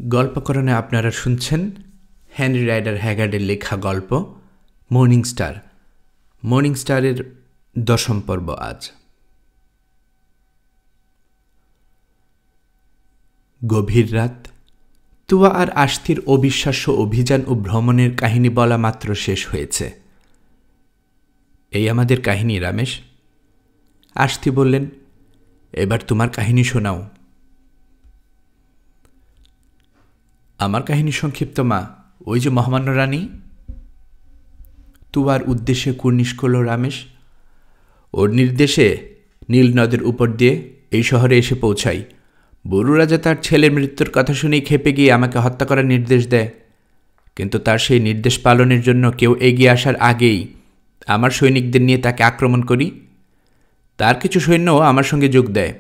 গল্পকরণে আপনারা শুনছেন Henry rider হ্যাগার্ডের লেখা গল্প মর্নিং স্টার। মর্নিং স্টারের 10ম পর্ব আজ। গভীর রাত। তুয়া আর আশতির অবিশ্বাস্য অভিযান ও ভ্রমণের কাহিনী বলা মাত্র শেষ হয়েছে। এই আমাদের কাহিনী রামেশ। আশতি বললেন, এবার তোমার কাহিনী শোনাও। আমার কাহিনী সংক্ষিপ্ত মা, ওই যে মহামান্য রানী। তুয়ার উদ্দেশ্যে কুর্নিশ করল রামেশ। ওর নির্দেশে নীল নদের উপর দিয়ে এই শহরে এসে পৌঁছাই। বরু রাজা তার ছেলের মৃত্যুর কথা শুনেই খেপে গিয়ে আমাকে হত্যা করার নির্দেশ দেয়, কিন্তু তার সেই নির্দেশ পালনের জন্য কেউ এগিয়ে আসার আগেই আমার সৈনিকদের নিয়ে তাকে আক্রমণ করি। তার কিছু সৈন্যও আমার সঙ্গে যোগ দেয়।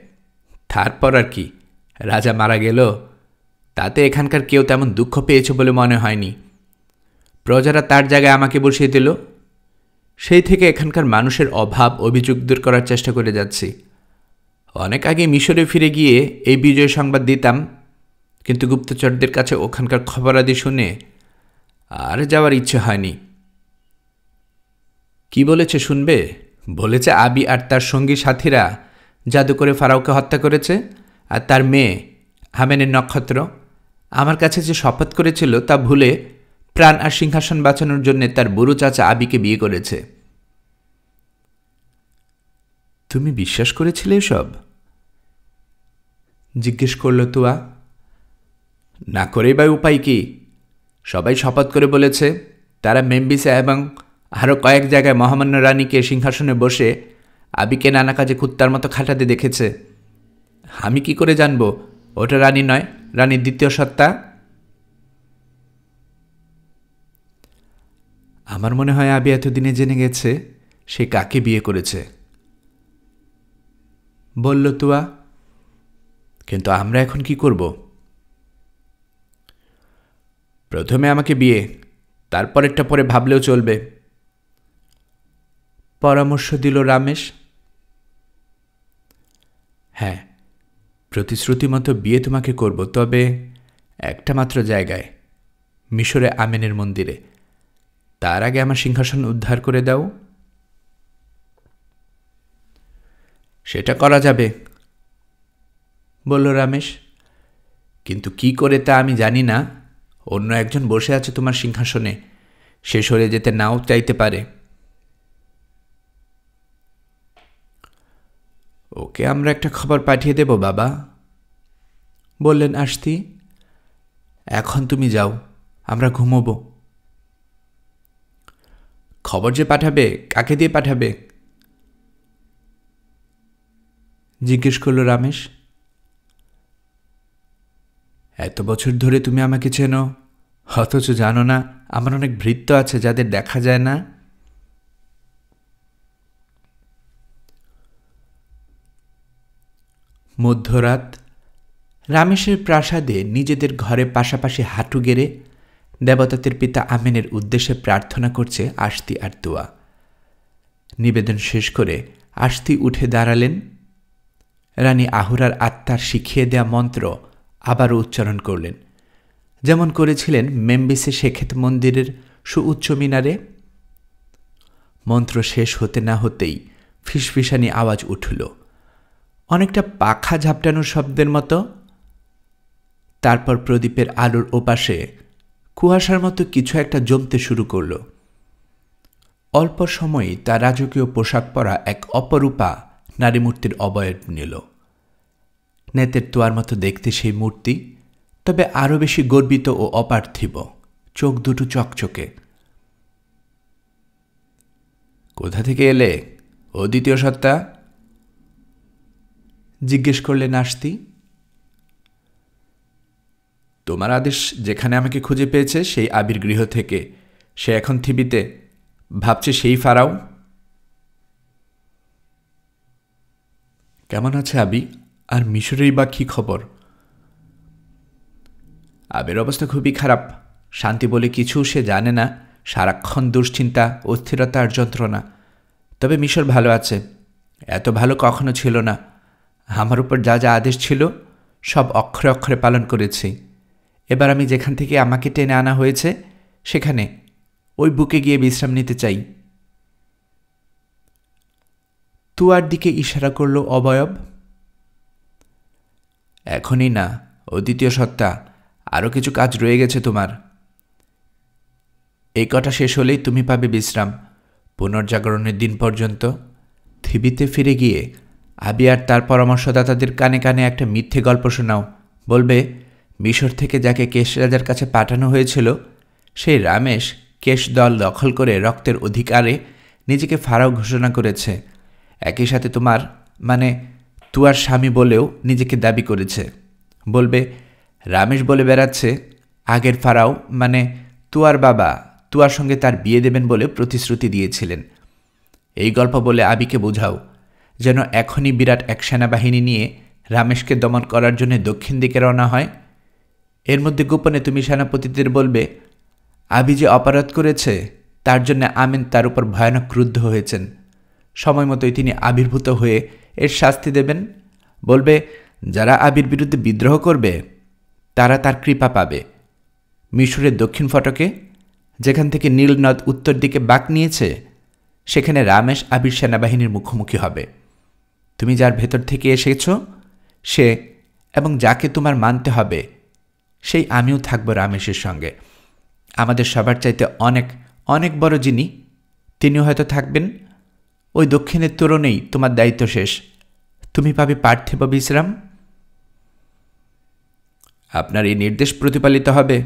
তারপর আর কি, রাজা মারা গেল। তাতে এখানকার কেউ তেমন দুঃখ পেয়েছে বলে মনে হয়নি। প্রজারা তার জায়গায় আমাকে বসিয়ে দিল। সেই থেকে এখানকার মানুষের অভাব অভিযোগ দূর করার চেষ্টা করে যাচ্ছি। অনেক আগে মিশরে ফিরে গিয়ে এই বিজয় সংবাদ দিতাম, কিন্তু গুপ্তচরদের কাছে ওখানকার খবরাদি শুনে আর যাওয়ার ইচ্ছে হয়নি। কি বলেছে শুনবে? বলেছে আবি আর তার সঙ্গী সাথীরা জাদু করে ফারাওকে হত্যা করেছে, আর তার মেয়ে হামেনের নক্ষত্র আমার কাছে যে শপথ করেছিল তা ভুলে প্রাণ আর সিংহাসন বাঁচানোর জন্য তার বুড়ো চাচা আবিকে বিয়ে করেছে। তুমি বিশ্বাস করেছিলে এসব? জিজ্ঞেস করল তুয়া। না করেই বা উপায় কি? সবাই শপথ করে বলেছে তারা মেম্বিসে এবং আরও কয়েক জায়গায় মহামান্য রানীকে সিংহাসনে বসে আবিকে নানা কাজে কুত্তার মতো খাটাতে দেখেছে। আমি কি করে জানবো ওটা রানী নয়, রানীর দ্বিতীয় সত্তা? আমার মনে হয় আবি এতদিনে জেনে গেছে সে কাকে বিয়ে করেছে, বলল তুয়া। কিন্তু আমরা এখন কি করব? প্রথমে আমাকে বিয়ে, তারপরেরটা পরে ভাবলেও চলবে, পরামর্শ দিল রামেশ। হ্যাঁ, প্রতিশ্রুতি মতো বিয়ে তোমাকে করব, তবে একটা মাত্র জায়গায়, মিশরে আমেনের মন্দিরে। তার আগে আমার সিংহাসন উদ্ধার করে দাও। সেটা করা যাবে, বলল রামেশ, কিন্তু কি করে তা আমি জানি না। অন্য একজন বসে আছে তোমার সিংহাসনে, সে সরে যেতে নাও চাইতে পারে। ওকে আমরা একটা খবর পাঠিয়ে দেব বাবা, বললেন আশতি। এখন তুমি যাও, আমরা ঘুমোব। খবর যে পাঠাবে, কাকে দিয়ে পাঠাবে? জিজ্ঞেস করল রামেশ। এত বছর ধরে তুমি আমাকে চেনো, অথচ জানো না আমার অনেক ভৃত্য আছে যাদের দেখা যায় না। মধ্যরাত। রামেশের প্রাসাদে নিজেদের ঘরে পাশাপাশি হাঁটু গেড়ে দেবতাদের পিতা আমেনের উদ্দেশ্যে প্রার্থনা করছে আশতি আর তুয়া। নিবেদন শেষ করে আশতি উঠে দাঁড়ালেন। রানী আহুরার আত্মার শিখিয়ে দেয়া মন্ত্র আবারও উচ্চারণ করলেন, যেমন করেছিলেন মেম্বিসে শেখেত মন্দিরের সুউচ্চ মিনারে। মন্ত্র শেষ হতে না হতেই ফিসফিসানি আওয়াজ উঠল, অনেকটা পাখা ঝাপটানোর শব্দের মতো। তারপর প্রদীপের আলোর ওপাশে কুয়াশার মতো কিছু একটা জমতে শুরু করল। অল্প সময়ই তার রাজকীয় পোশাক পরা এক অপরূপা নারী মূর্তির অবয়ব নিল। নেতের তোয়ার মতো দেখতে সেই মূর্তি, তবে আরও বেশি গর্বিত ও অপার্থিব, চোখ দুটো চকচকে। কোথা থেকে এলে ও দ্বিতীয় সত্তা? জিজ্ঞেস করলেন আশতি। তোমার আদেশ যেখানে আমাকে খুঁজে পেয়েছে সেই আবির গৃহ থেকে। সে এখন থিবিতে, ভাবছে সেই ফারাও। কেমন আছে আবি? আর মিশরেই বা কী খবর? আবির অবস্থা খুবই খারাপ। শান্তি বলে কিছু সে জানে না, সারাক্ষণ দুশ্চিন্তা, অস্থিরতা আর যন্ত্রণা। তবে মিশর ভালো আছে, এত ভালো কখনো ছিল না। আমার উপর যা যা আদেশ ছিল সব অক্ষরে অক্ষরে পালন করেছি। এবার আমি যেখান থেকে আমাকে টেনে আনা হয়েছে সেখানে ওই বুকে গিয়ে বিশ্রাম নিতে চাই। তুয়ার দিকে ইশারা করল অবয়ব। এখনই না, ও দ্বিতীয় সত্তা, আরও কিছু কাজ রয়ে গেছে তোমার। এই কটা শেষ হলেই তুমি পাবে বিশ্রাম পুনর্জাগরণের দিন পর্যন্ত। থিবিতে ফিরে গিয়ে আবি আর তার পরামর্শদাতাদের কানে কানে একটা মিথ্যে গল্প শোনাও। বলবে মিশর থেকে যাকে কেশ রাজার কাছে পাঠানো হয়েছিল সেই রামেশ কেশ দল দখল করে রক্তের অধিকারে নিজেকে ফারাও ঘোষণা করেছে। একই সাথে তোমার তুয়ার স্বামী বলেও নিজেকে দাবি করেছে। বলবে রামেশ বলে বেড়াচ্ছে আগের ফারাও তুয়ার বাবা তুয়ার সঙ্গে তার বিয়ে দেবেন বলে প্রতিশ্রুতি দিয়েছিলেন। এই গল্প বলে আবিকে বোঝাও যেন এখনই বিরাট এক সেনাবাহিনী নিয়ে রামেশকে দমন করার জন্য দক্ষিণ দিকে রওনা হয়। এর মধ্যে গোপনে তুমি সেনাপতিদের বলবে আবি যে অপরাধ করেছে তার জন্য আমিন তার উপর ভয়ানক ক্রুদ্ধ হয়েছেন। সময় মতোই তিনি আবির্ভূত হয়ে এর শাস্তি দেবেন। বলবে যারা আবির বিরুদ্ধে বিদ্রোহ করবে তারা তার কৃপা পাবে। মিশরের দক্ষিণ ফটকে যেখান থেকে নীল নদ উত্তর দিকে বাঁক নিয়েছে সেখানে রামেশ আবির সেনাবাহিনীর মুখোমুখি হবে। তুমি যার ভেতর থেকে এসেছ সে এবং যাকে তোমার মানতে হবে সেই আমিও থাকব রামেশের সঙ্গে। আমাদের সবার চাইতে অনেক অনেক বড় যিনি তিনিও হয়তো থাকবেন। ওই দক্ষিণের তোরণেই তোমার দায়িত্ব শেষ। তুমি পাবে পার্থিব বিশ্রাম। আপনার এই নির্দেশ প্রতিপালিত হবে।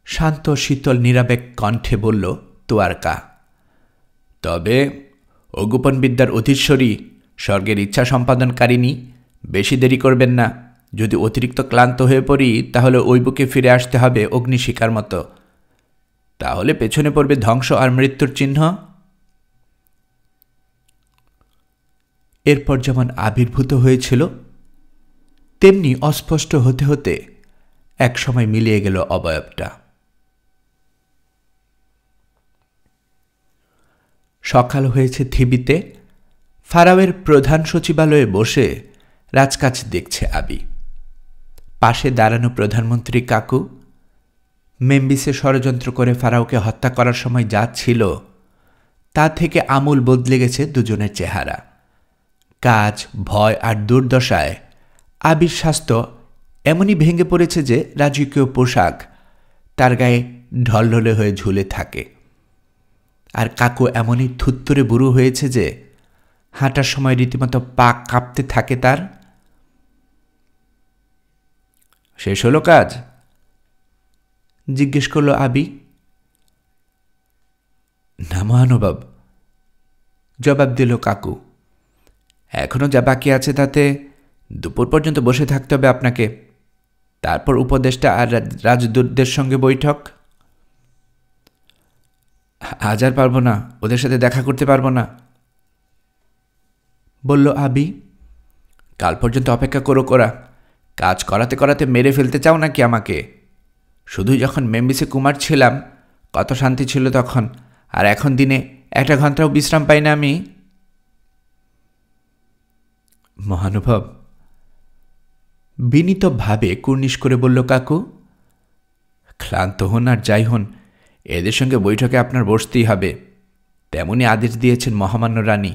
শান্ত শীতল নিরাবেগ কণ্ঠে বলল তোয়ারকা। তবে ও গোপন বিদ্যার অধীশ্বরী স্বর্গের ইচ্ছা সম্পাদনকারিণী, বেশি দেরি করবেন না। যদি অতিরিক্ত ক্লান্ত হয়ে পড়ি তাহলে ওই বুকে ফিরে আসতে হবে অগ্নিশিখার মতো। তাহলে পেছনে পড়বে ধ্বংস আর মৃত্যুর চিহ্ন। এরপর যেমন আবির্ভূত হয়েছিল তেমনি অস্পষ্ট হতে হতে একসময় মিলিয়ে গেল অবয়বটা। সকাল হয়েছে থিবিতে। ফারাওয়ের প্রধান সচিবালয়ে বসে রাজকাজ দেখছে আবি। পাশে দাঁড়ানো প্রধানমন্ত্রী কাকু। মেম্বিসে ষড়যন্ত্র করে ফারাওকে হত্যা করার সময় যা ছিল তা থেকে আমূল বদলে গেছে দুজনের চেহারা। কাজ, ভয় আর দুর্দশায় আবির স্বাস্থ্য এমনই ভেঙে পড়েছে যে রাজকীয় পোশাক তার গায়ে ঢলঢলে হয়ে ঝুলে থাকে। আর কাকু এমনই থুত্তুরে বুড়ো হয়েছে যে হাঁটার সময় রীতিমতো পা কাঁপতে থাকে তার। শেষ হলো কাজ? জিজ্ঞেস করল আবি। না মহানুভব, জবাব দিল কাকু। এখনো যা বাকি আছে তাতে দুপুর পর্যন্ত বসে থাকতে হবে আপনাকে। তারপর উপদেষ্টা আর রাজদূতদের সঙ্গে বৈঠক। আজ আর পারবো না, ওদের সাথে দেখা করতে পারবো না, বলল আবি। কাল পর্যন্ত অপেক্ষা করো কোরা। কাজ করাতে করাতে মেরে ফেলতে চাও নাকি আমাকে? শুধু যখন মেম্বিসে কুমার ছিলাম কত শান্তি ছিল তখন, আর এখন দিনে 1 ঘন্টাও বিশ্রাম পাই না আমি। মহানুভব, বিনীতভাবে কুর্নিশ করে বলল কাকু। ক্লান্ত হন আর যাই হন, এদের সঙ্গে বৈঠকে আপনার বসতেই হবে। তেমনি আদেশ দিয়েছেন মহামান্য রানী।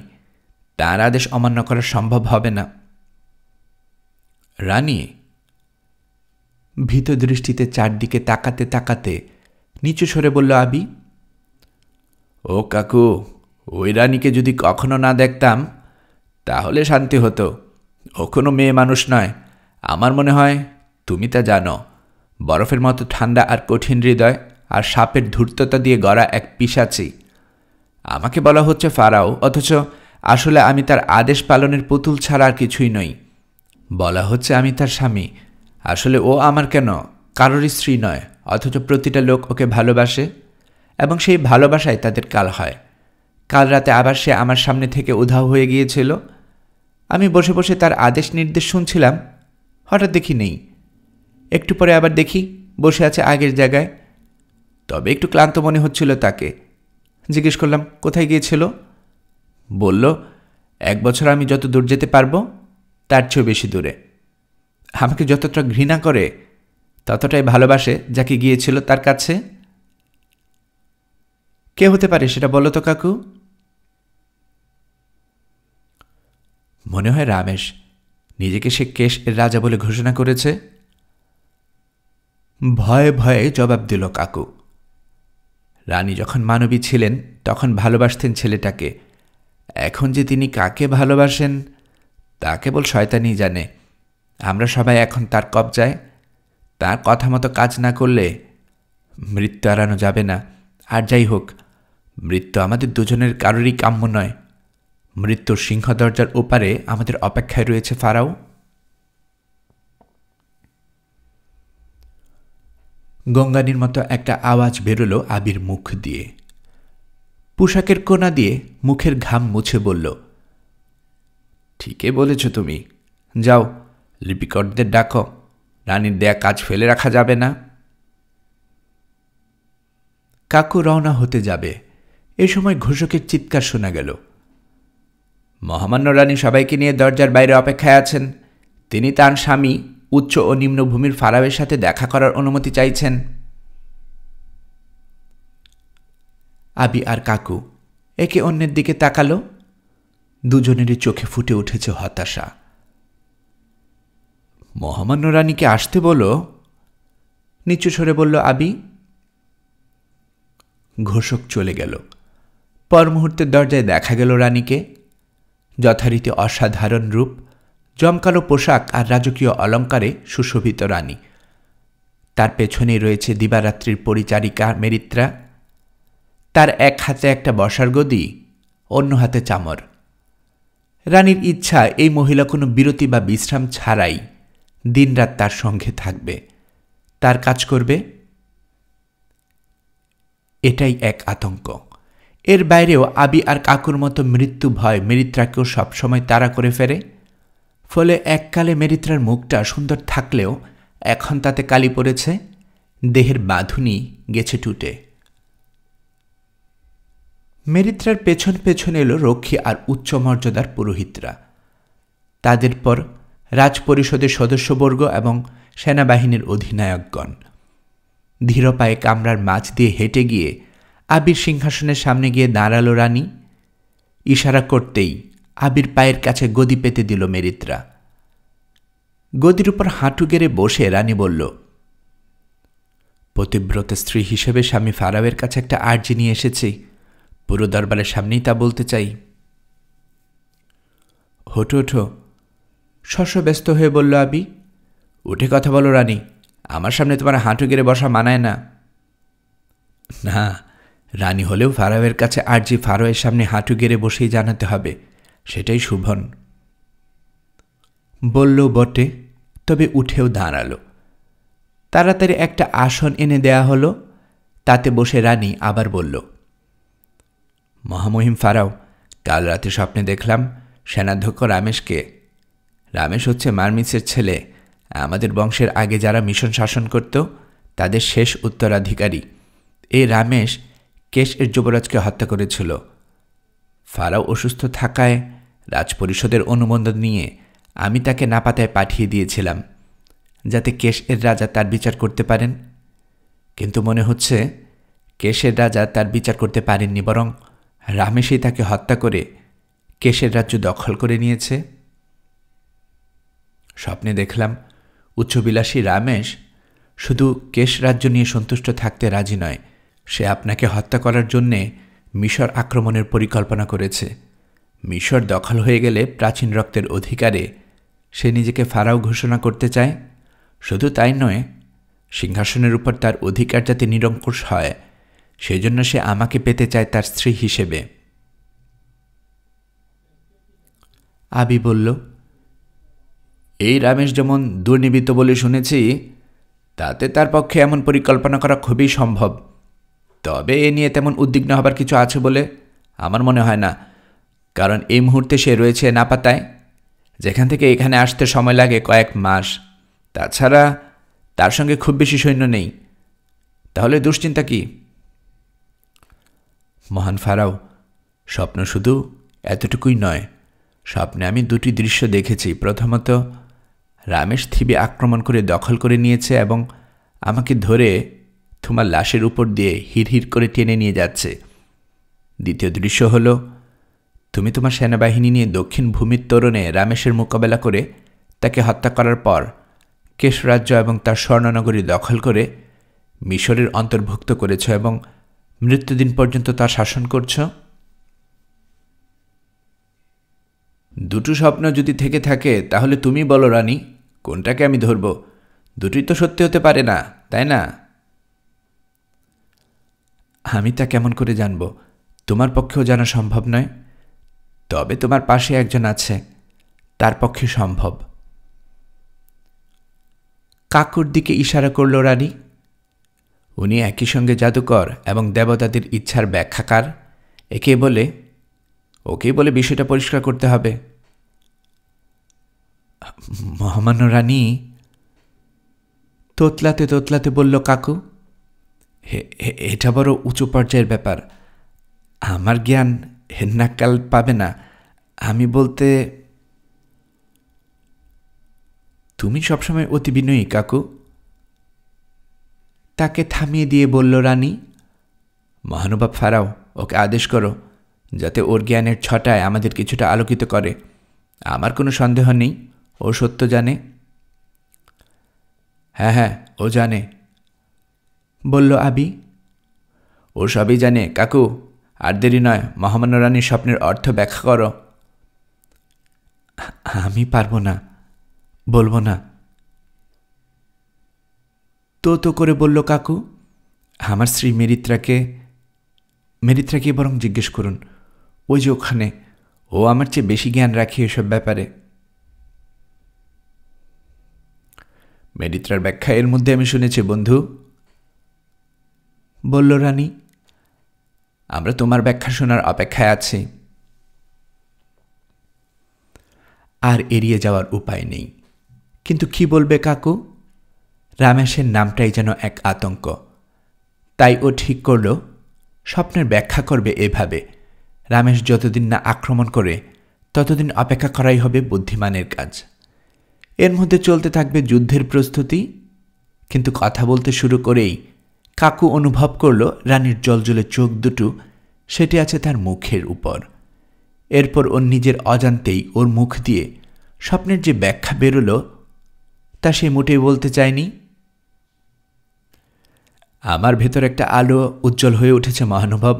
তার আদেশ অমান্য করা সম্ভব হবে না। রানী? ভীত দৃষ্টিতে চারদিকে তাকাতে তাকাতে নিচু স্বরে বলল আবি। ও কাকু, ওই রানীকে যদি কখনো না দেখতাম তাহলে শান্তি হতো। ও কোনো মেয়ে মানুষ নয়। আমার মনে হয় তুমি তা জানো। বরফের মতো ঠান্ডা আর কঠিন হৃদয় আর সাপের ধূর্ততা দিয়ে গড়া এক পিশাচি। আমাকে বলা হচ্ছে ফারাও, অথচ আসলে আমি তার আদেশ পালনের পুতুল ছাড়া আর কিছুই নই। বলা হচ্ছে আমি তার স্বামী, আসলে ও আমার কেন কারোরই স্ত্রী নয়, অথচ প্রতিটা লোক ওকে ভালোবাসে এবং সেই ভালোবাসায় তাদের কাল হয়। কাল রাতে আবার সে আমার সামনে থেকে উধাও হয়ে গিয়েছিল। আমি বসে বসে তার আদেশ নির্দেশ শুনছিলাম, হঠাৎ দেখি নেই। একটু পরে আবার দেখি বসে আছে আগের জায়গায়। তবে একটু ক্লান্ত মনে হচ্ছিল তাকে। জিজ্ঞেস করলাম কোথায় গিয়েছিল। বলল 1 বছর আমি যত দূর যেতে পারবো তার চেয়েও বেশি দূরে। আমাকে যতটা ঘৃণা করে ততটাই ভালোবাসে যাকে গিয়েছিল তার কাছে? কে হতে পারে সেটা বলো তো কাকু। মনে হয় রমেশ। নিজেকে সে কেশ এর রাজা বলে ঘোষণা করেছে। ভয়ে ভয়ে জবাব দিল কাকু। রানী যখন মানবী ছিলেন তখন ভালোবাসতেন ছেলেটাকে। এখন যে তিনি কাকে ভালোবাসেন তা কেবল শয়তানই জানে। আমরা সবাই এখন তার কবজায়। তার কথা মতো কাজ না করলে মৃত্যু এড়ানো যাবে না। আর যাই হোক, মৃত্যু আমাদের দুজনের কারোরই কাম্য নয়। মৃত্যুর সিংহদরজার ওপারে আমাদের অপেক্ষায় রয়েছে ফারাও। গঙ্গানির মতো একটা আওয়াজ বেরোলো আবির মুখ দিয়ে। পোশাকের কোনা দিয়ে মুখের ঘাম মুছে বলল, ঠিকই বলেছ তুমি। যাও, লিপিকরদের ডাকো। রানীর দেয়া কাজ ফেলে রাখা যাবে না। কাকু রওনা হতে যাবে। এ সময় ঘোষকের চিৎকার শোনা গেল, মহামান্য রানী সবাইকে নিয়ে দরজার বাইরে অপেক্ষায় আছেন। তিনি তার স্বামী উচ্চ ও নিম্নভূমির ফারাওয়ের সাথে দেখা করার অনুমতি চাইছেন। আবি আর কাকু একে অন্যের দিকে তাকালো। দুজনেরই চোখে ফুটে উঠেছে হতাশা। মহামান্য রানীকে আসতে বলো, নিচু স্বরে বলল আবি। ঘোষক চলে গেল। পর মুহূর্তের দরজায় দেখা গেল রানীকে। যথারীতি অসাধারণ রূপ, জমকালো পোশাক আর রাজকীয় অলঙ্কারে সুশোভিত রানী। তার পেছনেই রয়েছে দিবারাত্রির পরিচারিকা মেরিত্রা। তার এক হাতে একটা বসার গদি, অন্য হাতে চামর। রানীর ইচ্ছা এই মহিলা কোনো বিরতি বা বিশ্রাম ছাড়াই দিনরাত তার সঙ্গে থাকবে, তার কাজ করবে। এটাই এক আতঙ্ক। এর বাইরেও আবি আর কাকুর মতো মৃত্যু ভয় মেরিত্রাকেও সবসময় তাড়া করে ফেরে। ফলে এককালে মেরিত্রার মুখটা সুন্দর থাকলেও এখন তাতে কালি পড়েছে, দেহের বাঁধুনি গেছে টুটে। মেরিত্রার পেছন পেছন এলো রক্ষী আর উচ্চ মর্যাদার পুরোহিতরা। তাদের পর রাজপরিষদের সদস্যবর্গ এবং সেনাবাহিনীর অধিনায়কগণ। ধীর পায়ে কামরার মাঝ দিয়ে হেঁটে গিয়ে আবির সিংহাসনের সামনে গিয়ে দাঁড়ালো রানী। ইশারা করতেই আবির পায়ের কাছে গদি পেতে দিল মেরিত্রা। গদির উপর হাঁটু গেড়ে বসে রানী বলল, পতিব্রত স্ত্রী হিসেবে স্বামী ফারাওয়ের কাছে একটা আর্জি নিয়ে এসেছি। পুরো দরবারের সামনেই তা বলতে চাই। ওঠো ওঠো, শস্যব্যস্ত হয়ে বলল আবি। উঠে কথা বলো রানী, আমার সামনে তোমার হাঁটু গেড়ে বসা মানায় না। না, রানী হলেও ফারাওয়ের কাছে আর্জি ফারাওয়ের সামনে হাঁটু গেড়ে বসেই জানাতে হবে, সেটাই শুভন। বলল বটে, তবে উঠেও দাঁড়ালো। তাড়াতাড়ি একটা আসন এনে দেয়া হলো। তাতে বসে রানী আবার বলল, মহামহিম ফারাও, কাল রাতে স্বপ্নে দেখলাম সেনাধ্যক্ষ রামেশকে। রামেশ হচ্ছে মারমিসের ছেলে। আমাদের বংশের আগে যারা মিশন শাসন করত তাদের শেষ উত্তরাধিকারী। এই রামেশ কেশ এর যুবরাজকে হত্যা করেছিল। ফারাও অসুস্থ থাকায় রাজপরিষদের অনুমোদন নিয়ে আমি তাকে নাপাতায় পাঠিয়ে দিয়েছিলাম, যাতে কেশ এর রাজা তার বিচার করতে পারেন। কিন্তু মনে হচ্ছে কেশের রাজা তার বিচার করতে পারেননি, বরং রামেশই তাকে হত্যা করে কেশের রাজ্য দখল করে নিয়েছে। স্বপ্নে দেখলাম উচ্চবিলাসী রামেশ শুধু কেশ রাজ্য নিয়ে সন্তুষ্ট থাকতে রাজি নয়, সে আপনাকে হত্যা করার জন্যে মিশর আক্রমণের পরিকল্পনা করেছে। মিশর দখল হয়ে গেলে প্রাচীন রক্তের অধিকারে সে নিজেকে ফারাও ঘোষণা করতে চায়। শুধু তাই নয়, সিংহাসনের উপর তার অধিকার যাতে নিরঙ্কুশ হয়, সেজন্য সে আমাকে পেতে চায় তার স্ত্রী হিসেবে। আবি বলল, এই রামেশ যেমন দুর্নিবৃত্ত বলে শুনেছি, তাতে তার পক্ষে এমন পরিকল্পনা করা খুবই সম্ভব। তবে এ নিয়ে তেমন উদ্বিগ্ন হবার কিছু আছে বলে আমার মনে হয় না, কারণ এই মুহূর্তে সে রয়েছে নাপাতায়, যেখান থেকে এখানে আসতে সময় লাগে কয়েক মাস। তাছাড়া তার সঙ্গে খুব বেশি সৈন্য নেই। তাহলে দুশ্চিন্তা কি? মহান ফারাও, স্বপ্ন শুধু এতটুকুই নয়। স্বপ্নে আমি দুটি দৃশ্য দেখেছি। প্রথমত, রামেশ থিবে আক্রমণ করে দখল করে নিয়েছে এবং আমাকে ধরে তোমার লাশের উপর দিয়ে হিড়হিড় করে টেনে নিয়ে যাচ্ছে। দ্বিতীয় দৃশ্য হল, তুমি তোমার সেনাবাহিনী নিয়ে দক্ষিণ ভূমির তোরণে রামেশের মোকাবেলা করে তাকে হত্যা করার পর কেশ রাজ্য এবং তার স্বর্ণনগরী দখল করে মিশরের অন্তর্ভুক্ত করেছ এবং মৃত্যুদিন পর্যন্ত তা শাসন করছ। দুটো স্বপ্ন যদি থেকে থাকে তাহলে তুমি বলো রানী, কোনটাকে আমি ধরব? দুটোই তো সত্যি হতে পারে না, তাই না? আমি তা কেমন করে জানব? তোমার পক্ষেও জানা সম্ভব নয়। তবে তোমার পাশে একজন আছে, তার পক্ষে সম্ভব। কাকুর দিকে ইশারা করল রানী। উনি একই সঙ্গে জাদুকর এবং দেবতাদের ইচ্ছার ব্যাখ্যাকার। ওকেই বলে বিষয়টা পরিষ্কার করতে হবে। মহামান্য রানী, তোতলাতে তোতলাতে বলল কাকু, এটা বড় উঁচু পর্যায়ের ব্যাপার। আমার জ্ঞান হেন্নাকাল পাবে না। আমি বলতে, তুমি সবসময় অতি বিনয়ী কাকু। তাকে থামিয়ে দিয়ে বলল রানী, মহানুভব ফারাও, ওকে আদেশ করো যাতে ওর জ্ঞানের ছটায় আমাদের কিছুটা আলোকিত করে। আমার কোনো সন্দেহ নেই ও সত্য জানে। হ্যাঁ, ও জানে, বলল আবি। ও সবই জানে কাকু। আর দেরি নয়, মহামান্য রানীর স্বপ্নের অর্থ ব্যাখ্যা করো। আমি পারবো না, বলবো না, তো করে বলল কাকু। আমার স্ত্রী মেরিত্রাকে বরং জিজ্ঞেস করুন। ওই যে ওখানে, ও আমার চেয়ে বেশি জ্ঞান রাখে এসব ব্যাপারে। মেরিত্রার ব্যাখ্যা এর মধ্যে আমি শুনেছি বন্ধু, বলল রানী। আমরা তোমার ব্যাখ্যা শোনার অপেক্ষায় আছি। আর এড়িয়ে যাওয়ার উপায় নেই। কিন্তু কি বলবে কাকু? রামেশের নামটাই যেন এক আতঙ্ক। তাই ও ঠিক করল স্বপ্নের ব্যাখ্যা করবে এভাবে, রামেশ যতদিন না আক্রমণ করে ততদিন অপেক্ষা করাই হবে বুদ্ধিমানের কাজ। এর মধ্যে চলতে থাকবে যুদ্ধের প্রস্তুতি। কিন্তু কথা বলতে শুরু করেই কাকু অনুভব করল রানীর জলজলে চোখ দুটো সেটি আছে তার মুখের উপর। এরপর ওর নিজের অজান্তেই ওর মুখ দিয়ে স্বপ্নের যে ব্যাখ্যা বেরোল তা সে মোটেই বলতে চায়নি। আমার ভেতর একটা আলো উজ্জ্বল হয়ে উঠেছে মহানুভব,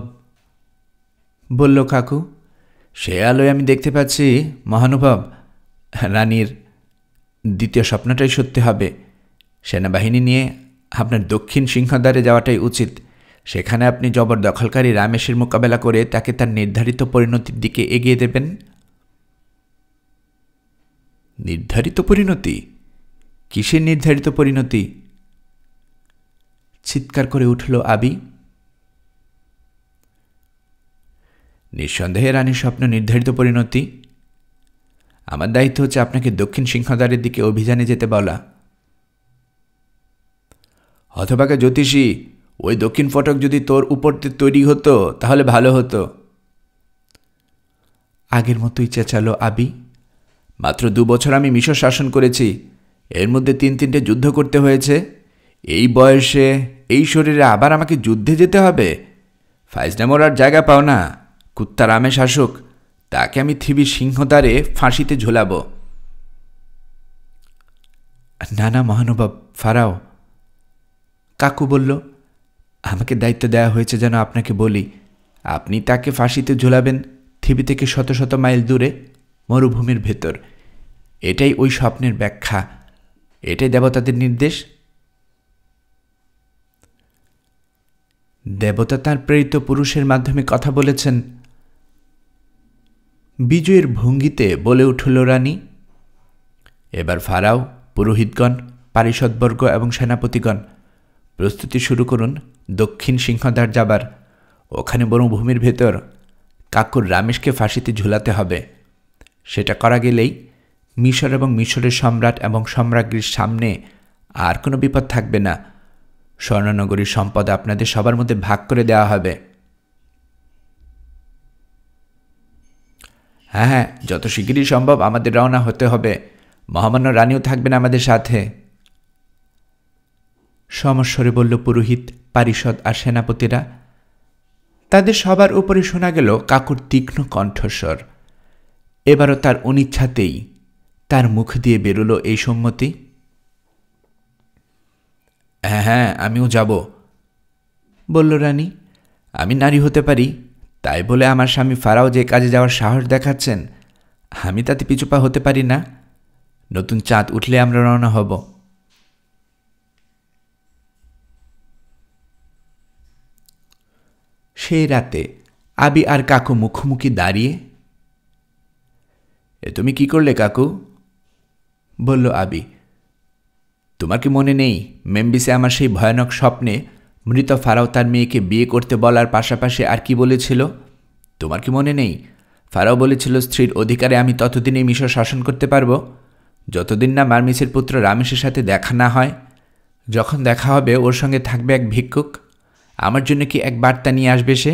বলল কাকু। সে আলোয় আমি দেখতে পাচ্ছি মহানুভব, রানীর দ্বিতীয় স্বপ্নটাই সত্যি হবে। সেনাবাহিনী নিয়ে আপনার দক্ষিণ সিংহদ্বারে যাওয়াটাই উচিত। সেখানে আপনি জবরদখলকারী রামেশের মোকাবেলা করে তাকে তার নির্ধারিত পরিণতির দিকে এগিয়ে দেবেন। নির্ধারিত পরিণতি? কিসের নির্ধারিত পরিণতি? চিৎকার করে উঠল আবি। নিঃসন্দেহে রানীর স্বপ্ন নির্ধারিত পরিণতি। আমার দায়িত্ব হচ্ছে আপনাকে দক্ষিণ সিংহদ্বারের দিকে অভিযানে যেতে বলা। হতভাগা জ্যোতিষী, ওই দক্ষিণ ফটক যদি তোর উপর তৈরি হতো তাহলে ভালো হতো। আগের মতোই চেঁচালো আবি। মাত্র 2 বছর আমি মিশর শাসন করেছি। এর মধ্যে 3-3টে যুদ্ধ করতে হয়েছে। এই বয়সে এই শরীরে আবার আমাকে যুদ্ধে যেতে হবে? ফাইজলামোর আর জায়গা পাও না। কুত্তা রামে শাসক, তাকে আমি থিবির সিংহদ্বারে ফাঁসিতে ঝোলাব। না মহানুভব ফারাও, কাকু বলল। আমাকে দায়িত্ব দেওয়া হয়েছে যেন আপনাকে বলি। আপনি তাকে ফাঁসিতে ঝোলাবেন থিবি থেকে শত শত মাইল দূরে মরুভূমির ভেতর। এটাই ওই স্বপ্নের ব্যাখ্যা, এটাই দেবতাদের নির্দেশ। দেবতা তাঁর প্রেরিত পুরুষের মাধ্যমে কথা বলেছেন, বিজয়ের ভঙ্গিতে বলে উঠল রানী। এবার ফারাও, পুরোহিতগণ, পারিষদবর্গ এবং সেনাপতিগণ, প্রস্তুতি শুরু করুন দক্ষিণ সিংহদ্বার যাবার। ওখানে বনভূমির ভেতর কাকুর রামেশকে ফাঁসিতে ঝুলাতে হবে। সেটা করা গেলেই মিশর এবং মিশরের সম্রাট এবং সম্রাজ্ঞীর সামনে আর কোনো বিপদ থাকবে না। স্বর্ণনগরীর সম্পদ আপনাদের সবার মধ্যে ভাগ করে দেওয়া হবে। হ্যাঁ, যত শিগগিরই সম্ভব আমাদের রওনা হতে হবে। মহামান্য রানীও থাকবেন আমাদের সাথে। সমস্বরে বলল পুরোহিত, পারিষদ আর সেনাপতিরা। তাদের সবার উপরে শোনা গেল কাকুর তীক্ষ্ণ কণ্ঠস্বর। এবারও তার অনিচ্ছাতেই তার মুখ দিয়ে বেরোল এই সম্মতি। হ্যাঁ হ্যাঁ, আমিও যাব, বলল রানী। আমি নারী হতে পারি, তাই বলে আমার স্বামী ফারাও যে কাজে যাওয়ার সাহস দেখাচ্ছেন, আমি তাতে পিছুপা হতে পারি না। নতুন চাঁদ উঠলে আমরা রওনা হব। সেই রাতে আবি আর কাকু মুখোমুখি দাঁড়িয়ে। এ তুমি কি করলে কাকু? বলল আবি। তোমার কি মনে নেই মেম্বিসে আমার সেই ভয়ানক স্বপ্নে মৃত ফারাও তার মেয়েকে বিয়ে করতে বলার পাশাপাশি আর কি বলেছিল? তোমার কি মনে নেই ফারাও বলেছিল স্ত্রীর অধিকারে আমি ততদিন এই মিশর শাসন করতে পারব যতদিন না মারমিসের পুত্র রামেশের সাথে দেখা না হয়। যখন দেখা হবে ওর সঙ্গে থাকবে এক ভিক্ষুক। আমার জন্য কি এক বার্তা নিয়ে আসবে সে?